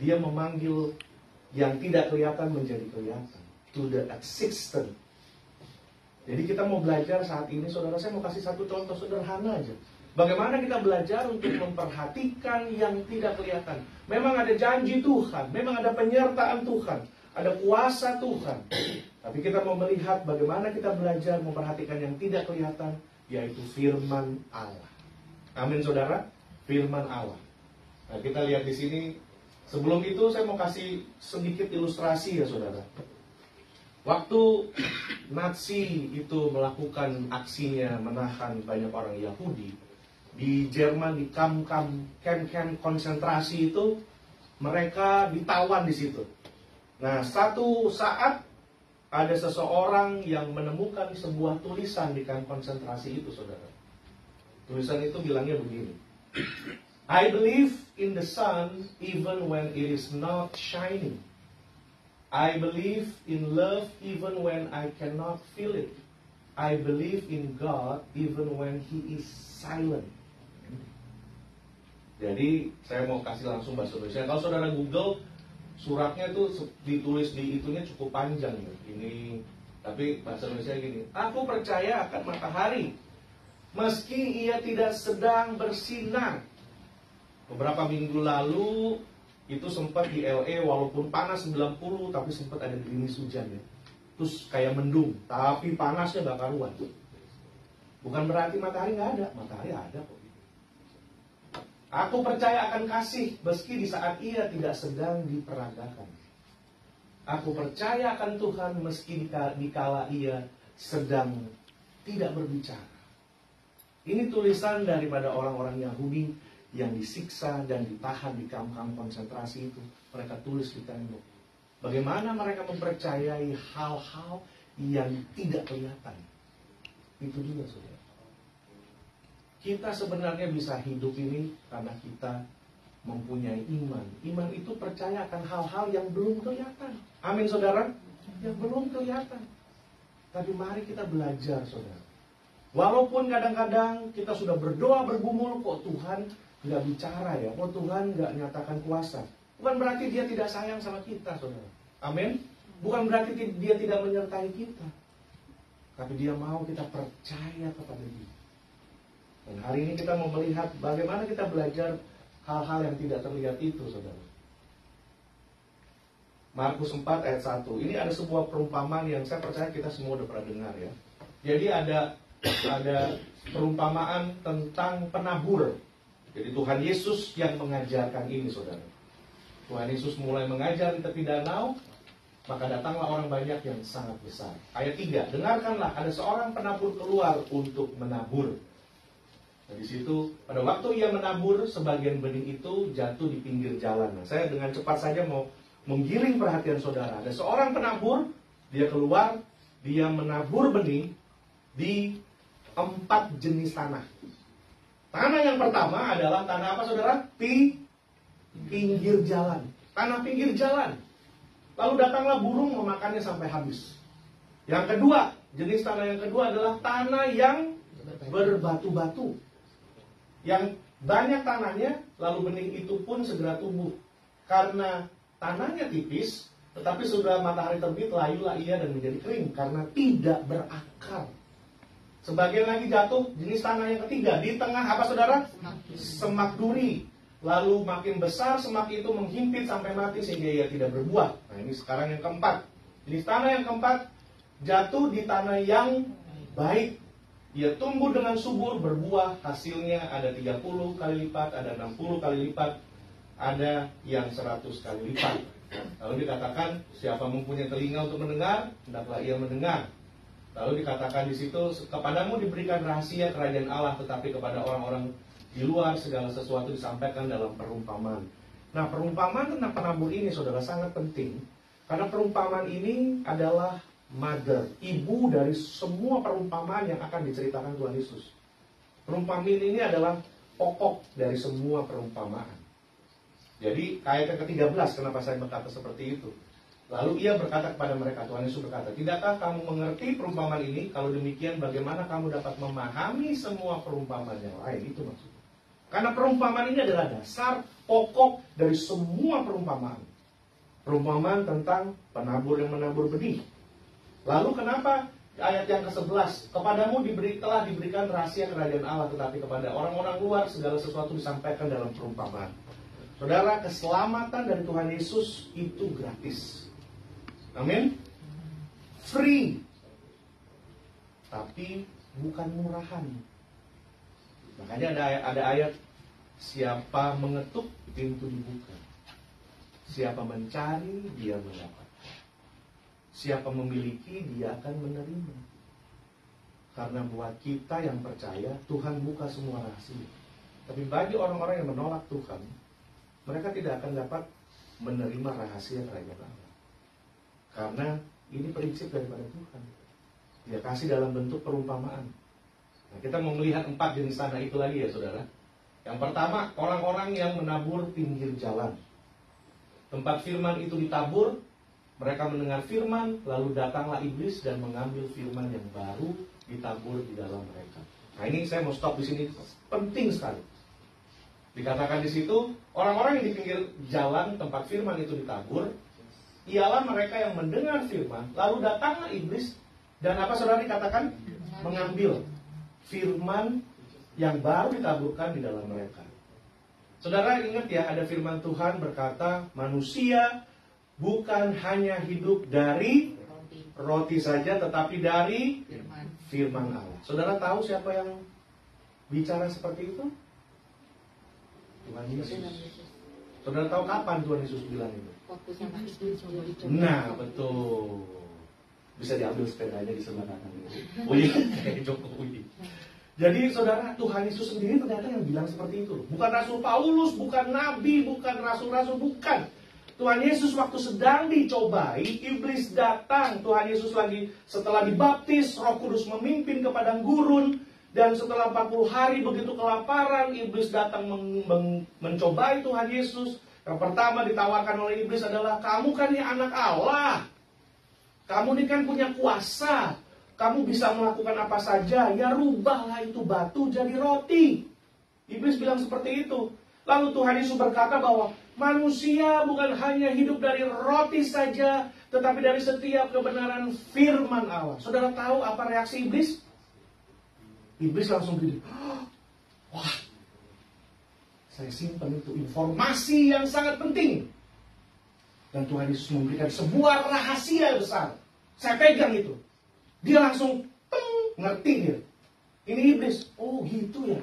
Dia memanggil yang tidak kelihatan menjadi kelihatan. To the existent. Jadi kita mau belajar saat ini, saudara, saya mau kasih satu contoh sederhana aja. Bagaimana kita belajar untuk memperhatikan yang tidak kelihatan. Memang ada janji Tuhan, memang ada penyertaan Tuhan, ada kuasa Tuhan. Tapi kita mau melihat bagaimana kita belajar memperhatikan yang tidak kelihatan, yaitu firman Allah. Amin saudara, firman Allah. Nah, kita lihat di sini. Sebelum itu saya mau kasih sedikit ilustrasi ya saudara. Waktu Nazi itu melakukan aksinya menahan banyak orang Yahudi di Jerman, di kamp-kamp konsentrasi itu, mereka ditawan di situ. Nah, satu saat ada seseorang yang menemukan sebuah tulisan di kamp konsentrasi itu, saudara. Tulisan itu bilangnya begini. I believe in the sun even when it is not shining. I believe in love even when I cannot feel it. I believe in God even when He is silent. Jadi saya mau kasih langsung bahasa Indonesia. Kalau saudara Google, suratnya itu ditulis di itunya cukup panjang ya. Ini, tapi bahasa Indonesia gini. Aku percaya akan matahari, meski ia tidak sedang bersinar. Beberapa minggu lalu itu sempat di LA walaupun panas 90, tapi sempat ada gerimis hujan ya. Terus kayak mendung, tapi panasnya gak karuan. Bukan berarti matahari nggak ada, matahari ada kok. Aku percaya akan kasih meski di saat ia tidak sedang diperagakan. Aku percaya akan Tuhan meski dikala ia sedang tidak berbicara. Ini tulisan daripada orang-orang Yahudi yang disiksa dan ditahan di kamp-kamp konsentrasi itu. Mereka tulis di tembok. Bagaimana mereka mempercayai hal-hal yang tidak kelihatan. Itu juga saudara. Kita sebenarnya bisa hidup ini karena kita mempunyai iman. Iman itu percaya akan hal-hal yang belum kelihatan. Amin saudara? Yang belum kelihatan. Tapi mari kita belajar saudara. Walaupun kadang-kadang kita sudah berdoa bergumul, kok Tuhan nggak bicara ya, kok Tuhan nggak nyatakan kuasa. Bukan berarti dia tidak sayang sama kita saudara. Amin? Bukan berarti dia tidak menyertai kita. Tapi dia mau kita percaya kepada dia. Dan hari ini kita mau melihat bagaimana kita belajar hal-hal yang tidak terlihat itu saudara. Markus 4 ayat 1. Ini ada sebuah perumpamaan yang saya percaya kita semua udah pernah dengar ya. Jadi ada perumpamaan tentang penabur. Jadi Tuhan Yesus yang mengajarkan ini saudara. Tuhan Yesus mulai mengajar di tepi danau, maka datanglah orang banyak yang sangat besar. Ayat 3, dengarkanlah, ada seorang penabur keluar untuk menabur. Nah, di situ pada waktu ia menabur, sebagian benih itu jatuh di pinggir jalan. Nah, saya dengan cepat saja mau menggiring perhatian saudara. Ada seorang penabur, dia keluar, dia menabur benih di 4 jenis tanah. Tanah yang pertama adalah tanah apa saudara? Pinggir jalan. Tanah pinggir jalan. Lalu datanglah burung memakannya sampai habis. Yang kedua, jenis tanah yang kedua adalah tanah yang berbatu-batu. Yang banyak tanahnya, lalu benih itu pun segera tumbuh. Karena tanahnya tipis, tetapi sudah matahari terbit, layulah ia dan menjadi kering. Karena tidak berakar. Sebagian lagi jatuh jenis tanah yang ketiga. Di tengah apa saudara? Semak duri. Lalu makin besar semak itu menghimpit sampai mati sehingga ia tidak berbuah. Nah ini sekarang yang keempat. Jenis tanah yang keempat jatuh di tanah yang baik. Ia tumbuh dengan subur, berbuah. Hasilnya ada 30 kali lipat, ada 60 kali lipat, ada yang 100 kali lipat. Lalu dikatakan siapa mempunyai telinga untuk mendengar, hendaklah ia mendengar. Lalu dikatakan di situ, kepadamu diberikan rahasia kerajaan Allah, tetapi kepada orang-orang di luar segala sesuatu disampaikan dalam perumpamaan. Nah, perumpamaan tentang penabur ini saudara sangat penting, karena perumpamaan ini adalah mother, ibu dari semua perumpamaan yang akan diceritakan Tuhan Yesus. Perumpamaan ini adalah pokok dari semua perumpamaan. Jadi ayat yang ke-13, kenapa saya berkata seperti itu? Lalu ia berkata kepada mereka, Tuhan Yesus berkata, tidakkah kamu mengerti perumpamaan ini? Kalau demikian bagaimana kamu dapat memahami semua perumpamaan yang lain? Itu maksudnya. Karena perumpamaan ini adalah dasar pokok dari semua perumpamaan. Perumpamaan tentang penabur yang menabur benih. Lalu kenapa ayat yang ke-11? Kepadamu telah diberikan rahasia kerajaan Allah, tetapi kepada orang-orang luar segala sesuatu disampaikan dalam perumpamaan. Saudara, keselamatan dari Tuhan Yesus itu gratis. Amin. Free. Tapi bukan murahan. Makanya ada ayat, siapa mengetuk pintu dibuka. Siapa mencari dia mendapat. Siapa memiliki dia akan menerima. Karena buat kita yang percaya Tuhan buka semua rahasia. Tapi bagi orang-orang yang menolak Tuhan, mereka tidak akan dapat menerima rahasia kerajaan Allah. Karena ini prinsip daripada Tuhan. Dia kasih dalam bentuk perumpamaan. Nah, kita mau melihat 4 jenis tanah itu lagi ya saudara. Yang pertama, orang-orang yang menabur pinggir jalan. Tempat firman itu ditabur, mereka mendengar firman, lalu datanglah iblis dan mengambil firman yang baru ditabur di dalam mereka. Nah ini saya mau stop di sini, penting sekali. Dikatakan di situ, orang-orang yang di pinggir jalan tempat firman itu ditabur, ialah mereka yang mendengar firman, lalu datanglah iblis, dan apa saudara dikatakan? Mengambil firman yang baru ditaburkan di dalam mereka. Saudara ingat ya, ada firman Tuhan berkata, manusia bukan hanya hidup dari roti saja, tetapi dari firman Allah. Saudara tahu siapa yang bicara seperti itu? Tuhan Yesus. Saudara tahu kapan Tuhan Yesus bilang itu? Waktu sama istri Nah, betul. Bisa diambil sepedanya di sebelah kanan itu. Oh iya, kayak Jokowi. Jadi saudara, Tuhan Yesus sendiri ternyata yang bilang seperti itu. Bukan Rasul Paulus, bukan Nabi, bukan Rasul-Rasul, bukan. Tuhan Yesus waktu sedang dicobai, iblis datang. Tuhan Yesus lagi setelah dibaptis, Roh Kudus memimpin ke padang gurun. Dan setelah 40 hari begitu kelaparan, iblis datang mencobai Tuhan Yesus. Yang pertama ditawarkan oleh iblis adalah, kamu kan ini anak Allah. Kamu ini kan punya kuasa. Kamu bisa melakukan apa saja. Ya rubahlah itu batu jadi roti. Iblis bilang seperti itu. Lalu Tuhan Yesus berkata bahwa manusia bukan hanya hidup dari roti saja, tetapi dari setiap kebenaran firman Allah. Saudara tahu apa reaksi iblis? Iblis langsung gini, wah, saya simpan itu informasi yang sangat penting. Dan Tuhan Yesus memberikan sebuah rahasia besar. Saya pegang itu. Dia langsung ngerti dia. Ini iblis. Oh gitu ya.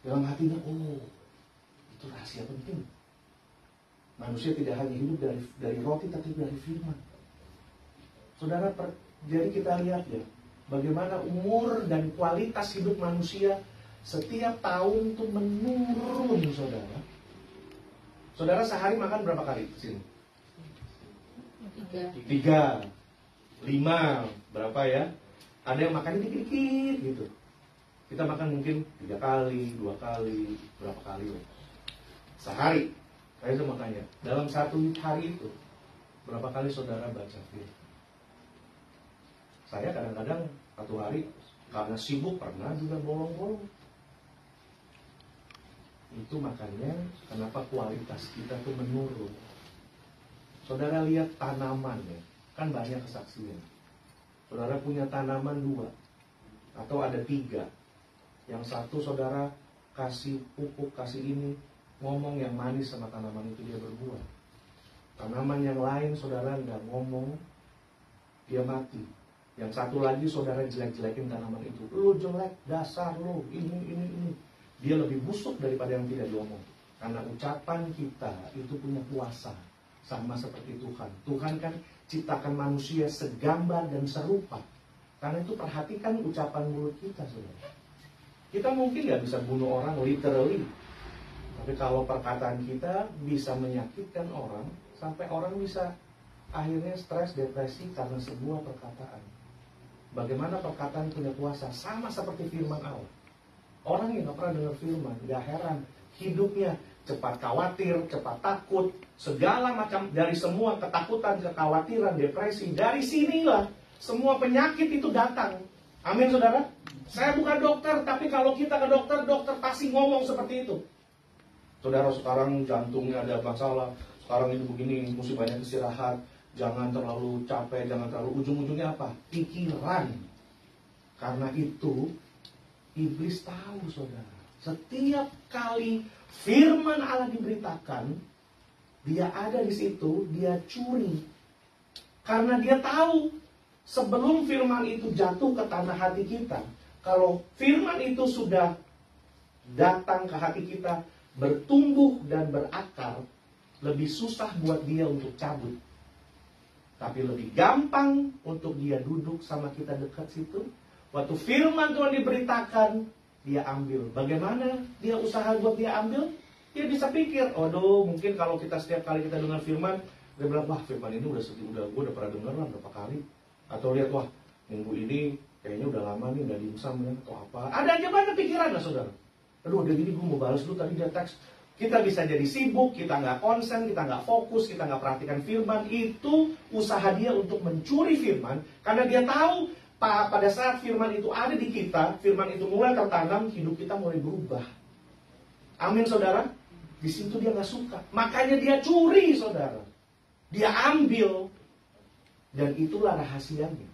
Dalam hatinya, oh itu rahasia penting. Manusia tidak hanya hidup dari roti, tapi dari firman. Saudara, jadi kita lihat ya, bagaimana umur dan kualitas hidup manusia setiap tahun itu menurun, saudara. Saudara sehari makan berapa kali? Sini. 3, 5, berapa ya? Ada yang makannya dikit-dikit gitu. Kita makan mungkin 3 kali, 2 kali, berapa kali ya? Sehari. Saya itu makanya dalam satu hari itu berapa kali saudara baca firman? Saya kadang-kadang satu hari karena sibuk pernah juga bolong-bolong. Itu makanya kenapa kualitas kita tuh menurun. Saudara lihat tanaman ya, kan banyak kesaksian. Saudara punya tanaman 2 atau ada 3. Yang satu saudara kasih pupuk, kasih ini, ngomong yang manis sama tanaman itu, dia berbuah. Tanaman yang lain saudara nggak ngomong, dia mati. Yang satu lagi saudara jelek-jelekin tanaman itu, lu jelek, dasar lu, ini. Dia lebih busuk daripada yang tidak diomong. Karena ucapan kita itu punya kuasa. Sama seperti Tuhan. Tuhan kan ciptakan manusia segambar dan serupa. Karena itu perhatikan ucapan mulut kita, saudara. Kita mungkin gak bisa bunuh orang literally. Tapi kalau perkataan kita bisa menyakitkan orang, sampai orang bisa akhirnya stres, depresi karena sebuah perkataan. Bagaimana perkataan punya kuasa? Sama seperti firman Allah. Orang yang gak pernah dengar firman, gak heran hidupnya cepat khawatir, cepat takut, segala macam, dari semua ketakutan, kekhawatiran, depresi. Dari sinilah semua penyakit itu datang. Amin, saudara. Saya bukan dokter, tapi kalau kita ke dokter, dokter pasti ngomong seperti itu. Saudara, sekarang jantungnya ada masalah, sekarang ini begini, mesti banyak istirahat, jangan terlalu capek, jangan terlalu, ujung-ujungnya apa? Pikiran. Karena itu iblis tahu, saudara, setiap kali firman Allah diberitakan, dia ada di situ, dia curi. Karena dia tahu sebelum firman itu jatuh ke tanah hati kita, kalau firman itu sudah datang ke hati kita, bertumbuh dan berakar, lebih susah buat dia untuk cabut. Tapi lebih gampang untuk dia duduk sama kita dekat situ. Waktu firman Tuhan diberitakan, dia ambil. Bagaimana dia usaha buat dia ambil? Dia bisa pikir, mungkin kalau kita setiap kali kita dengar firman, dia bilang, wah firman ini gue udah pernah dengar lah berapa kali. Atau lihat, wah minggu ini kayaknya udah lama nih, udah dimsum ya, atau apa. Ada aja banyak pikiran lah, saudara. Udah gini gue mau balas dulu, tadi dia teks. Kita bisa jadi sibuk, kita nggak konsen, kita nggak fokus, kita nggak perhatikan firman. Itu usaha dia untuk mencuri firman, karena dia tahu pada saat firman itu ada di kita, firman itu mulai tertanam, hidup kita mulai berubah. Amin, saudara. Di situ dia nggak suka, makanya dia curi, saudara. Dia ambil, dan itulah rahasianya.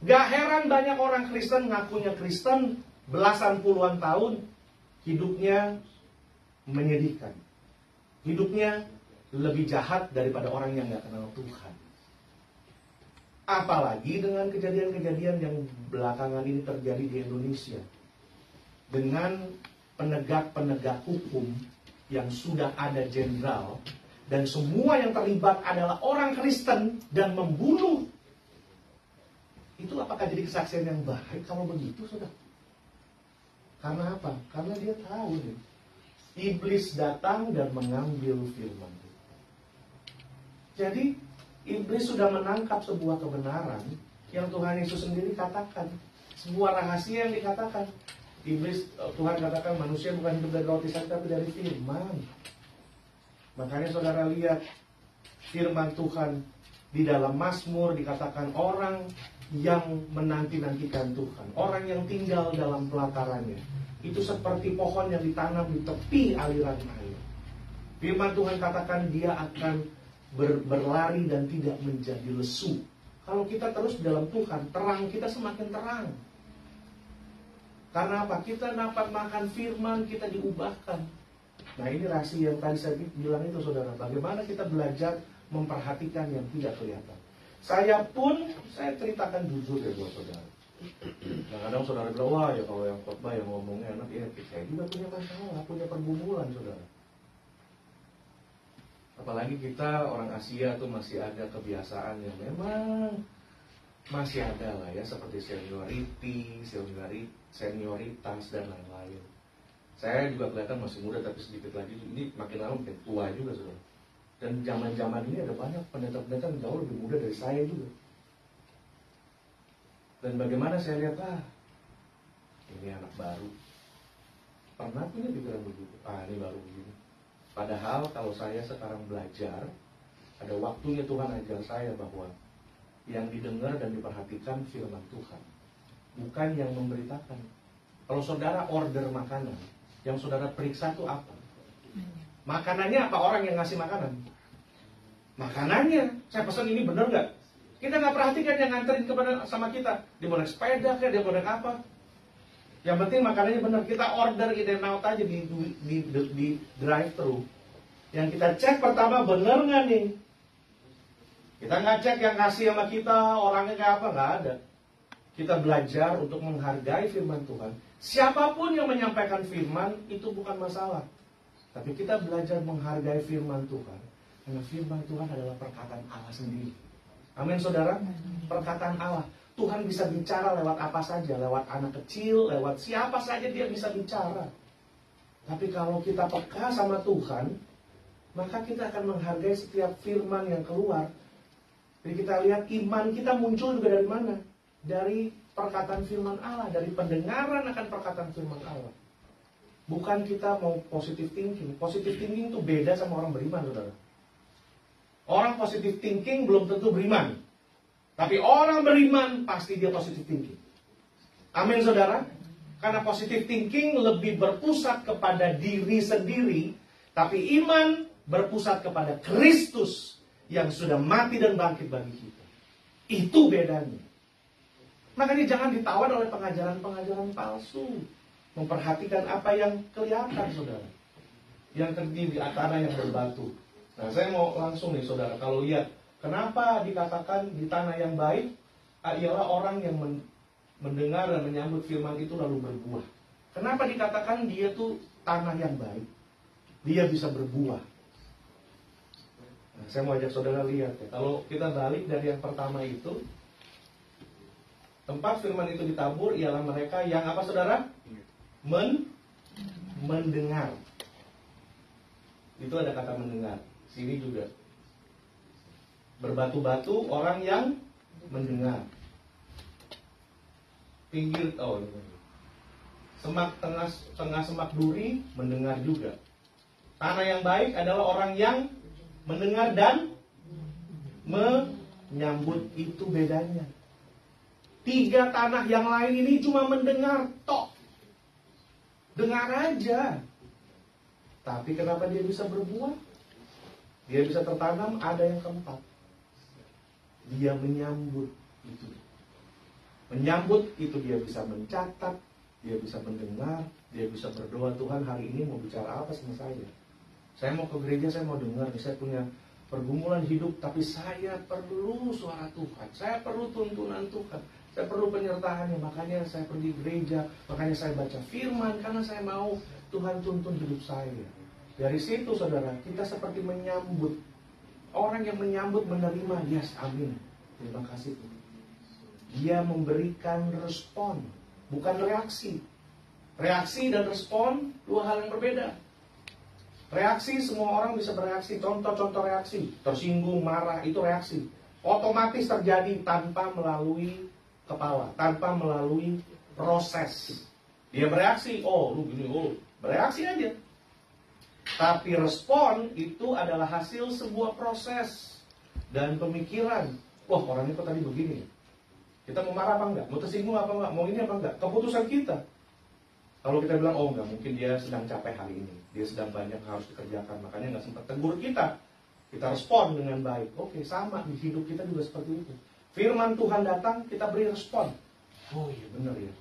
Gak heran banyak orang Kristen ngakunya Kristen belasan puluhan tahun, hidupnya menyedihkan. Hidupnya lebih jahat daripada orang yang gak kenal Tuhan. Apalagi dengan kejadian-kejadian yang belakangan ini terjadi di Indonesia. Dengan penegak-penegak hukum yang sudah ada jenderal, dan semua yang terlibat adalah orang Kristen dan membunuh. Itu apakah jadi kesaksian yang baik kalau begitu, saudara? Karena apa? Karena dia tahu nih, iblis datang dan mengambil firman. Jadi iblis sudah menangkap sebuah kebenaran yang Tuhan Yesus sendiri katakan, sebuah rahasia yang dikatakan. Iblis, Tuhan katakan manusia bukan hidup dari roti saja, tapi dari firman. Makanya saudara lihat firman Tuhan di dalam Mazmur dikatakan orang yang menanti-nantikan Tuhan, orang yang tinggal dalam pelatarannya, itu seperti pohon yang ditanam di tepi aliran air. Firman Tuhan katakan dia akan berlari dan tidak menjadi lesu. Kalau kita terus dalam Tuhan, terang kita semakin terang. Karena apa? Kita dapat makan firman, kita diubahkan. Nah, ini rahasia yang tadi saya bilang itu, saudara. Bagaimana kita belajar memperhatikan yang tidak kelihatan. Saya ceritakan jujur ya buat saudara. Kadang-kadang saudara bilang, wah ya kalau yang khotbah yang ngomongnya enak, ya saya juga punya masalah, punya pergumulan, saudara. Apalagi kita orang Asia tuh masih ada kebiasaan yang memang masih ada lah ya, seperti senioritas dan lain-lain. Saya juga kelihatan masih muda, tapi sedikit lagi ini makin lama makin tua juga, saudara. Dan zaman-zaman ini ada banyak pendeta-pendeta yang jauh lebih muda dari saya juga. Dan bagaimana saya lihat, ini anak baru. Pernah punya pikiran begitu, ini baru begini. Padahal kalau saya sekarang belajar, ada waktunya Tuhan ajar saya bahwa yang didengar dan diperhatikan firman Tuhan, bukan yang memberitakan. Kalau saudara order makanan, yang saudara periksa itu apa? Makanannya apa? Orang yang ngasih makanan? Makanannya, saya pesan ini benar nggak? Kita nggak perhatikan yang nganterin sama kita. Dia mau naik sepeda kayak, dia mau naik apa? Yang penting makanannya benar. Kita order, kita naut aja di drive-thru. Yang kita cek pertama benar nggak nih? Kita nggak cek yang kasih sama kita orangnya kayak apa, nggak ada. Kita belajar untuk menghargai firman Tuhan. Siapapun yang menyampaikan firman itu bukan masalah. Tapi kita belajar menghargai firman Tuhan. Karena firman Tuhan adalah perkataan Allah sendiri. Amin, saudara. Perkataan Allah. Tuhan bisa bicara lewat apa saja. Lewat anak kecil, lewat siapa saja dia bisa bicara. Tapi kalau kita peka sama Tuhan, maka kita akan menghargai setiap firman yang keluar. Jadi kita lihat iman kita muncul juga dari mana? Dari perkataan firman Allah, dari pendengaran akan perkataan firman Allah. Bukan kita mau positive thinking. Positive thinking itu beda sama orang beriman, saudara. Orang positive thinking belum tentu beriman. Tapi orang beriman pasti dia positive thinking. Amin, saudara. Karena positive thinking lebih berpusat kepada diri sendiri. Tapi iman berpusat kepada Kristus yang sudah mati dan bangkit bagi kita. Itu bedanya. Makanya jangan ditawan oleh pengajaran-pengajaran palsu. Memperhatikan apa yang kelihatan, saudara. Yang terdiri di tanah yang berbatu. Nah, saya mau langsung nih, saudara. Kalau lihat, kenapa dikatakan di tanah yang baik, ialah orang yang mendengar dan menyambut firman itu lalu berbuah. Kenapa dikatakan dia tuh tanah yang baik? Dia bisa berbuah. Nah, saya mau ajak saudara lihat ya. Kalau kita balik dari yang pertama itu, tempat firman itu ditabur ialah mereka yang apa, saudara? Mendengar. Itu ada kata mendengar. Sini juga. Berbatu-batu orang yang mendengar. Pinggir, semak tengah semak duri mendengar juga. Tanah yang baik adalah orang yang mendengar dan menyambut. Itu bedanya. 3 tanah yang lain ini cuma mendengar tok. Dengar aja. Tapi kenapa dia bisa berbuah? Dia bisa tertanam, ada yang keempat. Dia menyambut itu. Menyambut itu dia bisa mencatat, dia bisa mendengar, dia bisa berdoa, Tuhan hari ini mau bicara apa sama saya? Saya mau ke gereja, saya mau dengar, saya punya pergumulan hidup, tapi saya perlu suara Tuhan, saya perlu tuntunan Tuhan, saya perlu penyertaannya. Makanya saya pergi gereja, makanya saya baca firman, karena saya mau Tuhan tuntun hidup saya. Dari situ saudara, kita seperti menyambut, orang yang menyambut menerima, yes, amin, terima kasih Tuhan. Dia memberikan respon, bukan reaksi. Reaksi dan respon dua hal yang berbeda. Reaksi, semua orang bisa bereaksi. Contoh-contoh reaksi, tersinggung, marah, itu reaksi. Otomatis terjadi tanpa melalui kepala, tanpa melalui proses. Dia bereaksi, oh lu gini, oh bereaksi aja. Tapi respon itu adalah hasil sebuah proses dan pemikiran. Wah, orang itu tadi begini. Kita mau marah apa enggak? Mau tersinggung apa enggak? Mau ini apa enggak? Keputusan kita. Kalau kita bilang, oh enggak, mungkin dia sedang capek hari ini, dia sedang banyak harus dikerjakan, makanya enggak sempat tegur kita. Kita respon dengan baik. Oke, sama di hidup kita juga seperti itu. Firman Tuhan datang, kita beri respon. Oh iya benar ya,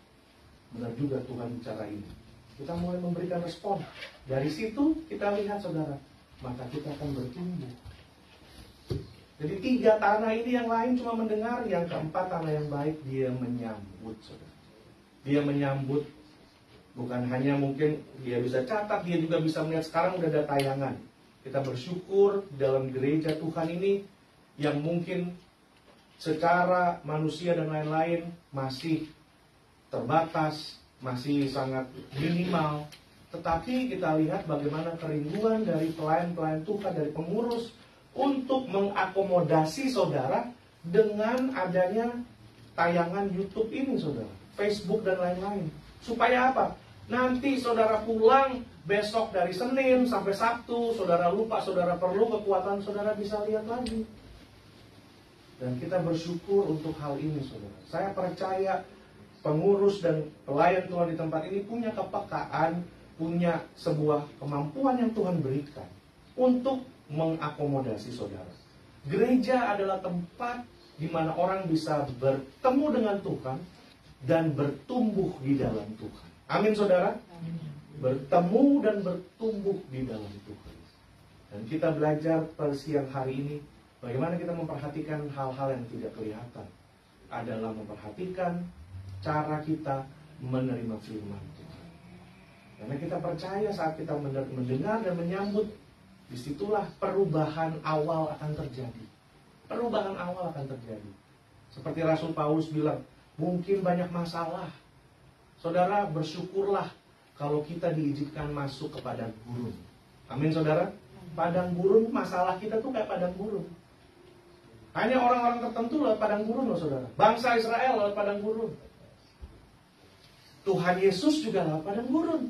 benar juga Tuhan bicara ini. Kita mulai memberikan respon. Dari situ kita lihat saudara, maka kita akan bertumbuh. Jadi 3 tanah ini, yang lain cuma mendengar. Yang keempat, tanah yang baik, dia menyambut saudara. Dia menyambut. Bukan hanya mungkin dia bisa catat, dia juga bisa melihat. Sekarang udah ada tayangan. Kita bersyukur dalam gereja Tuhan ini yang mungkin secara manusia dan lain-lain masih terbatas, masih sangat minimal. Tetapi kita lihat bagaimana kerinduan dari pelayan-pelayan Tuhan, dari pengurus, untuk mengakomodasi saudara dengan adanya tayangan YouTube ini saudara, Facebook dan lain-lain. Supaya apa? Nanti saudara pulang besok dari Senin sampai Sabtu, saudara lupa, saudara perlu kekuatan, saudara bisa lihat lagi. Dan kita bersyukur untuk hal ini saudara. Saya percaya pengurus dan pelayan Tuhan di tempat ini punya kepekaan, punya sebuah kemampuan yang Tuhan berikan untuk mengakomodasi saudara. Gereja adalah tempat di mana orang bisa bertemu dengan Tuhan dan bertumbuh di dalam Tuhan. Amin saudara. Bertemu dan bertumbuh di dalam Tuhan. Dan kita belajar pada siang hari ini bagaimana kita memperhatikan hal-hal yang tidak kelihatan. Adalah memperhatikan cara kita menerima firman Tuhan. Karena kita percaya saat kita mendengar dan menyambut, disitulah perubahan awal akan terjadi. Perubahan awal akan terjadi. Seperti Rasul Paulus bilang, mungkin banyak masalah. Saudara, bersyukurlah kalau kita diizinkan masuk ke padang gurun. Amin saudara. Padang gurun, masalah kita tuh kayak padang gurun. Hanya orang-orang tertentu lewat padang gurun loh saudara. Bangsa Israel lewat padang gurun. Tuhan Yesus juga lewat padang gurun.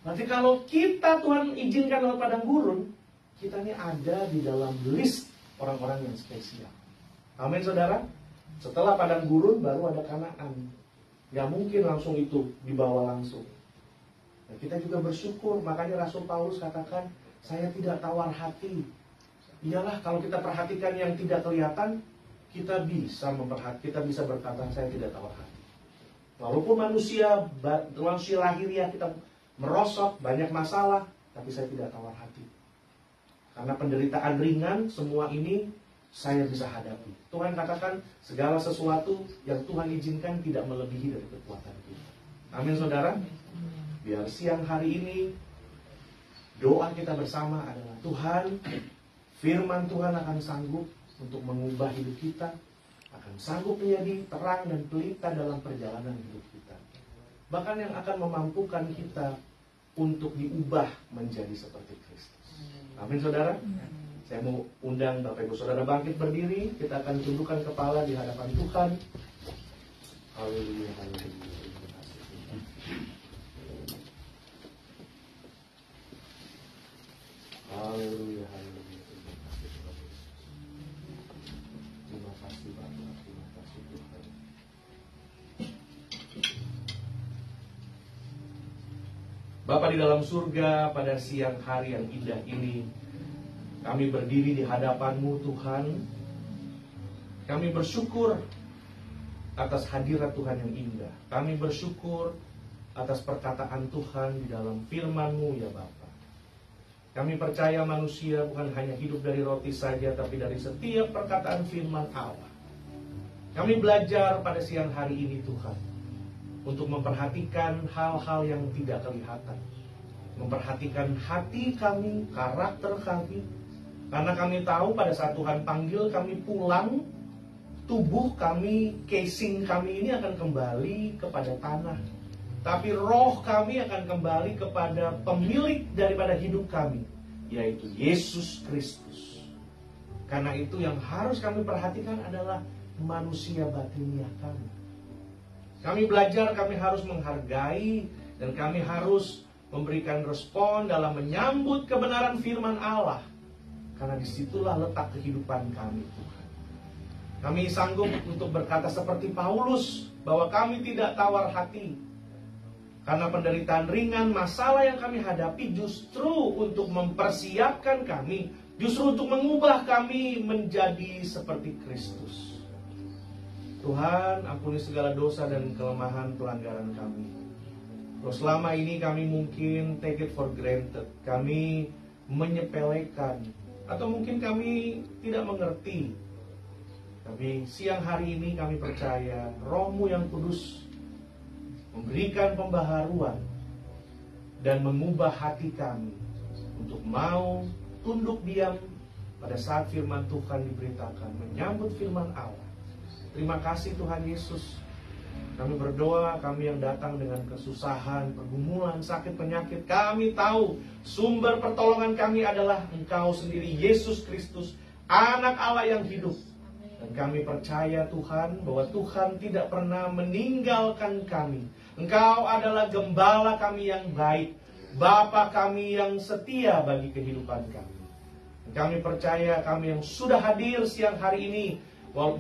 Nanti kalau kita Tuhan izinkan lewat padang gurun, kita ini ada di dalam list orang-orang yang spesial. Amin saudara. Setelah padang gurun baru ada Kanaan. Gak mungkin langsung itu dibawa langsung. Nah, kita juga bersyukur. Makanya Rasul Paulus katakan, saya tidak tawar hati. Iyalah kalau kita perhatikan yang tidak kelihatan, kita bisa berkata saya tidak tawar hati. Walaupun manusia lahiriah kita merosot, banyak masalah, tapi saya tidak tawar hati. Karena penderitaan ringan, semua ini saya bisa hadapi. Tuhan katakan segala sesuatu yang Tuhan izinkan tidak melebihi dari kekuatan kita. Amin saudara. Biar siang hari ini doa kita bersama adalah Tuhan, firman Tuhan akan sanggup untuk mengubah hidup kita, akan sanggup menjadi terang dan pelita dalam perjalanan hidup kita. Bahkan yang akan memampukan kita untuk diubah menjadi seperti Kristus. Amin saudara. Saya mau undang Bapak Ibu Saudara bangkit berdiri. Kita akan tundukkan kepala di hadapan Tuhan. Haleluya, haleluya. Haleluya, haleluya. Terima kasih Bapak, terima kasih Tuhan. Bapa di dalam surga, pada siang hari yang indah ini, kami berdiri di hadapan-Mu Tuhan. Kami bersyukur atas hadirat Tuhan yang indah. Kami bersyukur atas perkataan Tuhan di dalam firman-Mu ya Bapa. Kami percaya manusia bukan hanya hidup dari roti saja, tapi dari setiap perkataan firman Allah. Kami belajar pada siang hari ini Tuhan, untuk memperhatikan hal-hal yang tidak kelihatan. Memperhatikan hati kami, karakter kami. Karena kami tahu pada saat Tuhan panggil kami pulang, tubuh kami, casing kami ini akan kembali kepada tanah. Tapi roh kami akan kembali kepada pemilik daripada hidup kami, yaitu Yesus Kristus. Karena itu yang harus kami perhatikan adalah manusia batiniah kami. Kami belajar, kami harus menghargai, dan kami harus memberikan respon dalam menyambut kebenaran firman Allah. Karena disitulah letak kehidupan kami, Tuhan. Kami sanggup untuk berkata seperti Paulus, bahwa kami tidak tawar hati. Karena penderitaan ringan, masalah yang kami hadapi justru untuk mempersiapkan kami, justru untuk mengubah kami menjadi seperti Kristus. Tuhan, ampuni segala dosa dan kelemahan pelanggaran kami. Kalau selama ini kami mungkin take it for granted, kami menyepelekan, atau mungkin kami tidak mengerti. Tapi siang hari ini kami percaya Roh-Mu yang kudus memberikan pembaharuan dan mengubah hati kami untuk mau tunduk diam pada saat firman Tuhan diberitakan, menyambut firman Allah. Terima kasih Tuhan Yesus. Kami berdoa, kami yang datang dengan kesusahan, pergumulan, sakit, penyakit, kami tahu sumber pertolongan kami adalah Engkau sendiri, Yesus Kristus, Anak Allah yang hidup. Dan kami percaya Tuhan, bahwa Tuhan tidak pernah meninggalkan kami. Engkau adalah gembala kami yang baik, Bapa kami yang setia bagi kehidupan kami. Dan kami percaya kami yang sudah hadir siang hari ini,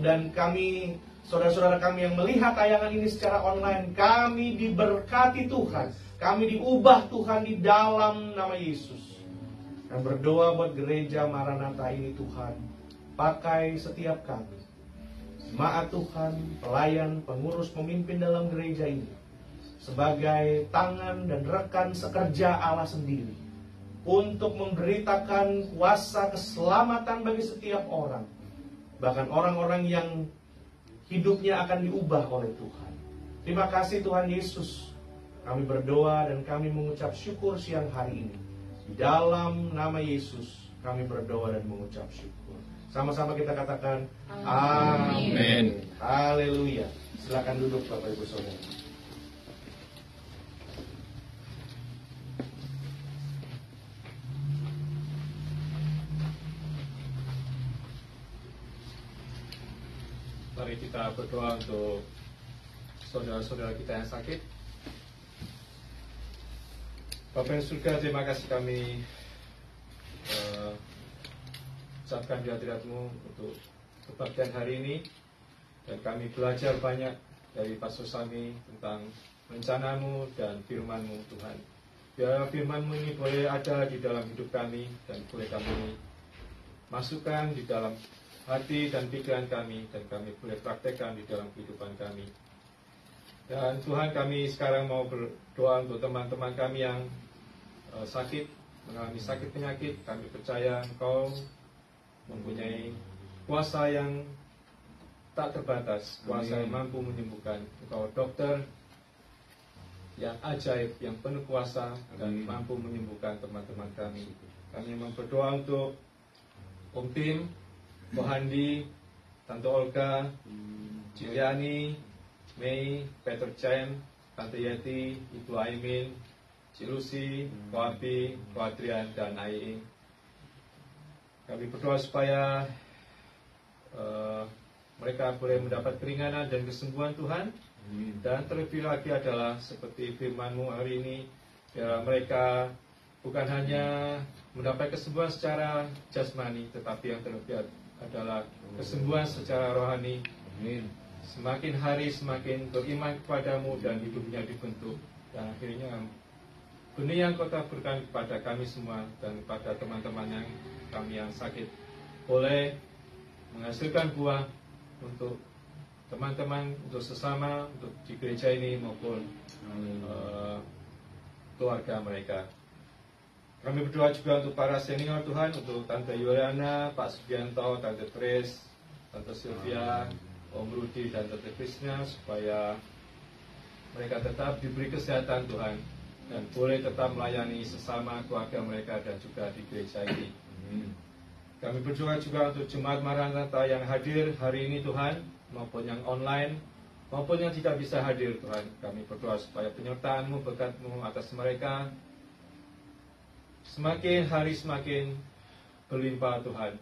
dan kami, saudara-saudara kami yang melihat tayangan ini secara online, kami diberkati Tuhan, kami diubah Tuhan di dalam nama Yesus. Dan berdoa buat gereja Maranatha ini Tuhan, pakai setiap kami, jemaat Tuhan, pelayan, pengurus, pemimpin dalam gereja ini, sebagai tangan dan rekan sekerja Allah sendiri, untuk memberitakan kuasa keselamatan bagi setiap orang, bahkan orang-orang yang hidupnya akan diubah oleh Tuhan. Terima kasih Tuhan Yesus. Kami berdoa dan kami mengucap syukur siang hari ini. Di dalam nama Yesus kami berdoa dan mengucap syukur. Sama-sama kita katakan amin. Haleluya. Silakan duduk Bapak Ibu Saudara. Mari kita berdoa untuk saudara-saudara kita yang sakit. Bapa yang surga, terima kasih kami ucapkan di hadirat-Mu untuk kebaktian hari ini. Dan kami belajar banyak dari Pastor Sami tentang rencana-Mu dan firman-Mu Tuhan. Biar firman-Mu ini boleh ada di dalam hidup kami, dan boleh kami masukkan di dalam hati dan pikiran kami, dan kami boleh praktekkan di dalam kehidupan kami. Dan Tuhan, kami sekarang mau berdoa untuk teman-teman kami yang sakit, mengalami sakit penyakit. Kami percaya Engkau mempunyai kuasa yang tak terbatas, kuasa yang mampu menyembuhkan. Engkau dokter yang ajaib, yang penuh kuasa, dan mampu menyembuhkan teman-teman kami. Kami mau berdoa untuk Om Tim, Bu Handi, Tante Olga, Ciliani, Mei, Peter Chen, Tante Yeti, Ibu Aimin, Cilusi, Ko Abi, Ko Adrian, dan Aiing. Kami berdoa supaya mereka boleh mendapat keringanan dan kesembuhan Tuhan. Dan terlebih lagi adalah seperti firman-Mu hari ini, biar mereka bukan hanya mendapat kesembuhan secara jasmani, tetapi yang terlebih adalah kesembuhan secara rohani. Semakin hari semakin beriman kepadamu dan hidupnya dibentuk. Dan akhirnya benih yang Kau taburkan kepada kami semua dan kepada teman-teman kami yang sakit boleh menghasilkan buah untuk teman-teman, untuk sesama, untuk di gereja ini maupun keluarga mereka. Kami berdoa juga untuk para senior Tuhan, untuk Tante Yuliana, Pak Sugianto, Tante Tris, Tante Sylvia, Om Rudi, dan Tante Krishna, supaya mereka tetap diberi kesehatan Tuhan, dan boleh tetap melayani sesama keluarga mereka dan juga di gereja ini. Kami berdoa juga untuk Jemaat Maranatha yang hadir hari ini Tuhan, maupun yang online, maupun yang tidak bisa hadir Tuhan. Kami berdoa supaya penyertaan-Mu, berkat-Mu atas mereka semakin hari semakin berlimpah Tuhan.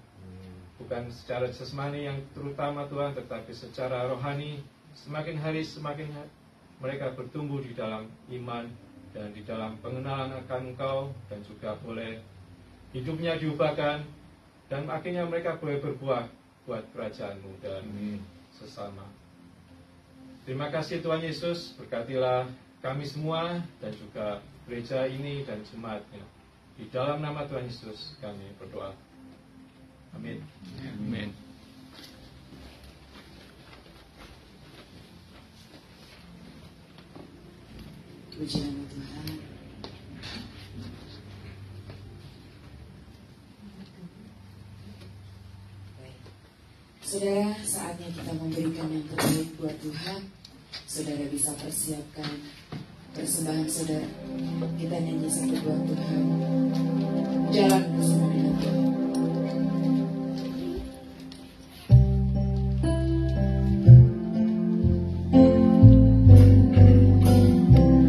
Bukan secara jasmani yang terutama Tuhan, tetapi secara rohani, semakin hari semakin mereka bertumbuh di dalam iman dan di dalam pengenalan akan Engkau, dan juga boleh hidupnya diubahkan, dan akhirnya mereka boleh berbuah buat kerajaan-Mu dan sesama. Terima kasih Tuhan Yesus, berkatilah kami semua dan juga gereja ini dan jemaatnya. Di dalam nama Tuhan Yesus kami berdoa. Amin. Amin. Puji nama Tuhan. Baik. Saudara, saatnya kita memberikan yang terbaik buat Tuhan. Saudara bisa persiapkan persembahan saudara. Kita nyanyi satu buat Tuhan. Jalan bersama dengan Tuhan.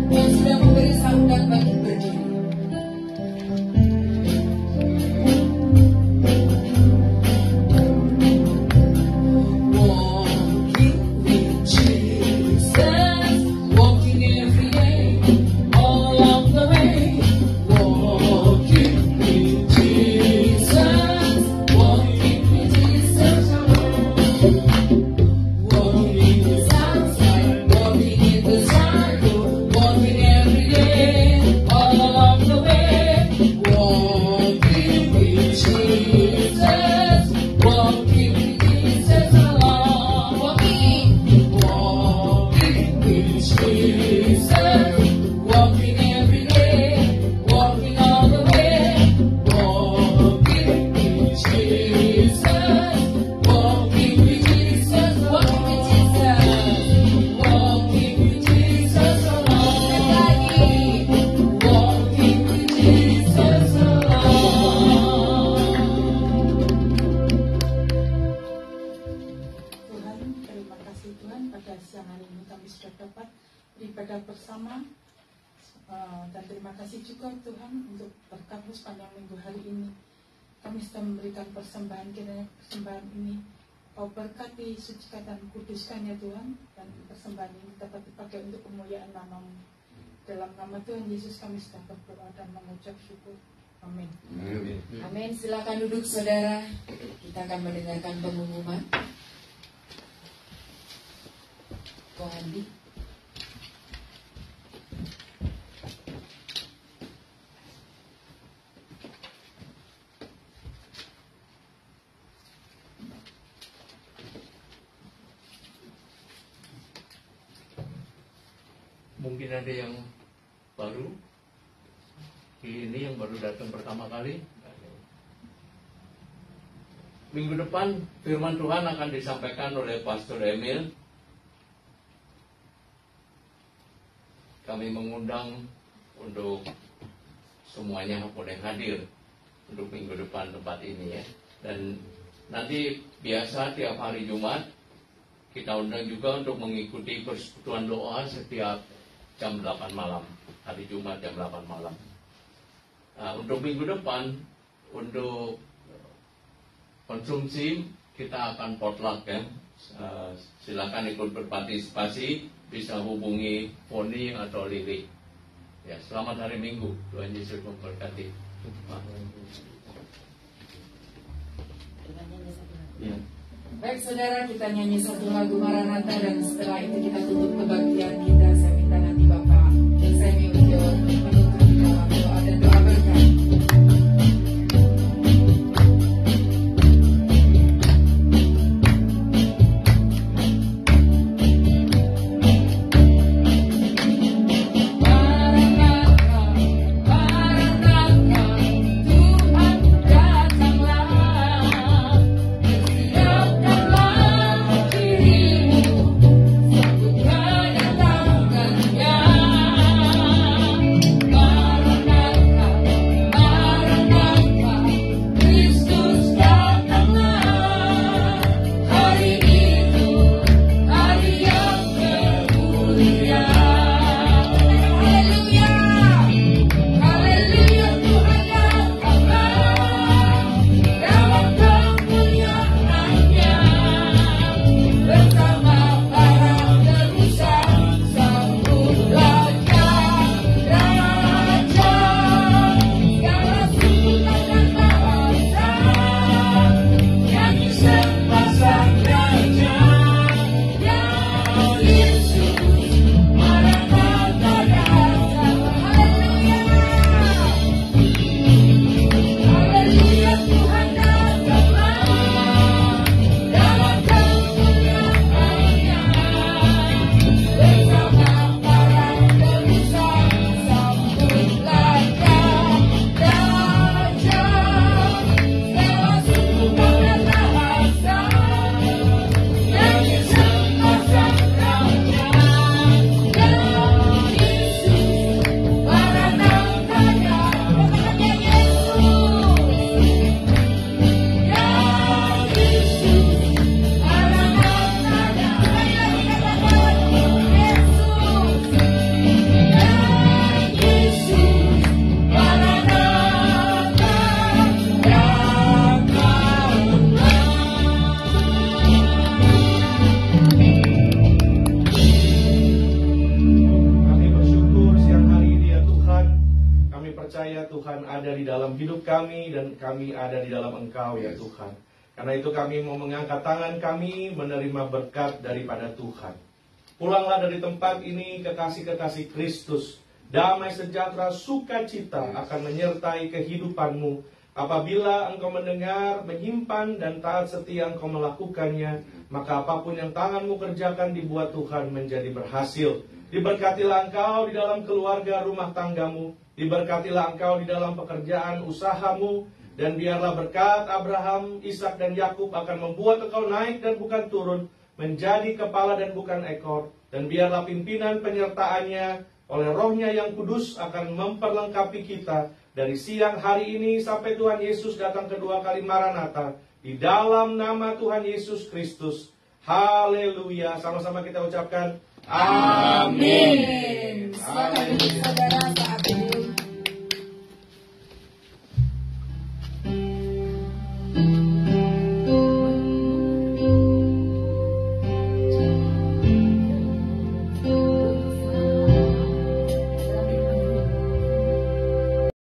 Yang sudah memberi sambutan bangkit berdiri. Sucikan dan kuduskan ya Tuhan, dan persembahan ini dapat dipakai untuk kemuliaan nama-Mu. Dalam nama Tuhan Yesus kami sudah berdoa dan mengucap syukur. Amin. Amin. Silakan duduk saudara. Kita akan mendengarkan pengumuman. Ko Andi. Mungkin ada yang baru, ini yang baru datang pertama kali. Minggu depan firman Tuhan akan disampaikan oleh Pastor Emil. Kami mengundang untuk semuanya boleh hadir untuk minggu depan tempat ini ya. Dan nanti biasa tiap hari Jumat kita undang juga untuk mengikuti persekutuan doa setiap jam 8 malam, hari Jumat jam 8 malam. Untuk minggu depan, untuk konsumsi kita akan potluck ya. Silakan ikut berpartisipasi, bisa hubungi Foni atau Lili. Ya, selamat hari Minggu. Tuhan Yesus memberkati. Ya. Baik saudara, kita nyanyi satu lagu Maranatha dan setelah itu kita tutup kebaktian kita. Saya minta nanti Bapak Semi Ujo menutup di dalam doa dan doa berkat. Maranatha, Maranatha. hidup kami dan kami ada di dalam Engkau ya Tuhan. Karena itu kami mau mengangkat tangan kami menerima berkat daripada Tuhan. Pulanglah dari tempat ini kekasih-kekasih Kristus. Damai sejahtera sukacita akan menyertai kehidupanmu apabila engkau mendengar, menyimpan dan taat setia engkau melakukannya. Maka apapun yang tanganmu kerjakan dibuat Tuhan menjadi berhasil. Diberkatilah engkau di dalam keluarga rumah tanggamu. Diberkatilah engkau di dalam pekerjaan usahamu. Dan biarlah berkat Abraham, Ishak dan Yakub akan membuat engkau naik dan bukan turun, menjadi kepala dan bukan ekor. Dan biarlah pimpinan penyertaannya oleh Roh-Nya yang kudus akan memperlengkapi kita dari siang hari ini sampai Tuhan Yesus datang kedua kali Maranatha. Di dalam nama Tuhan Yesus Kristus. Haleluya. Sama-sama kita ucapkan amin. Selamat saudara.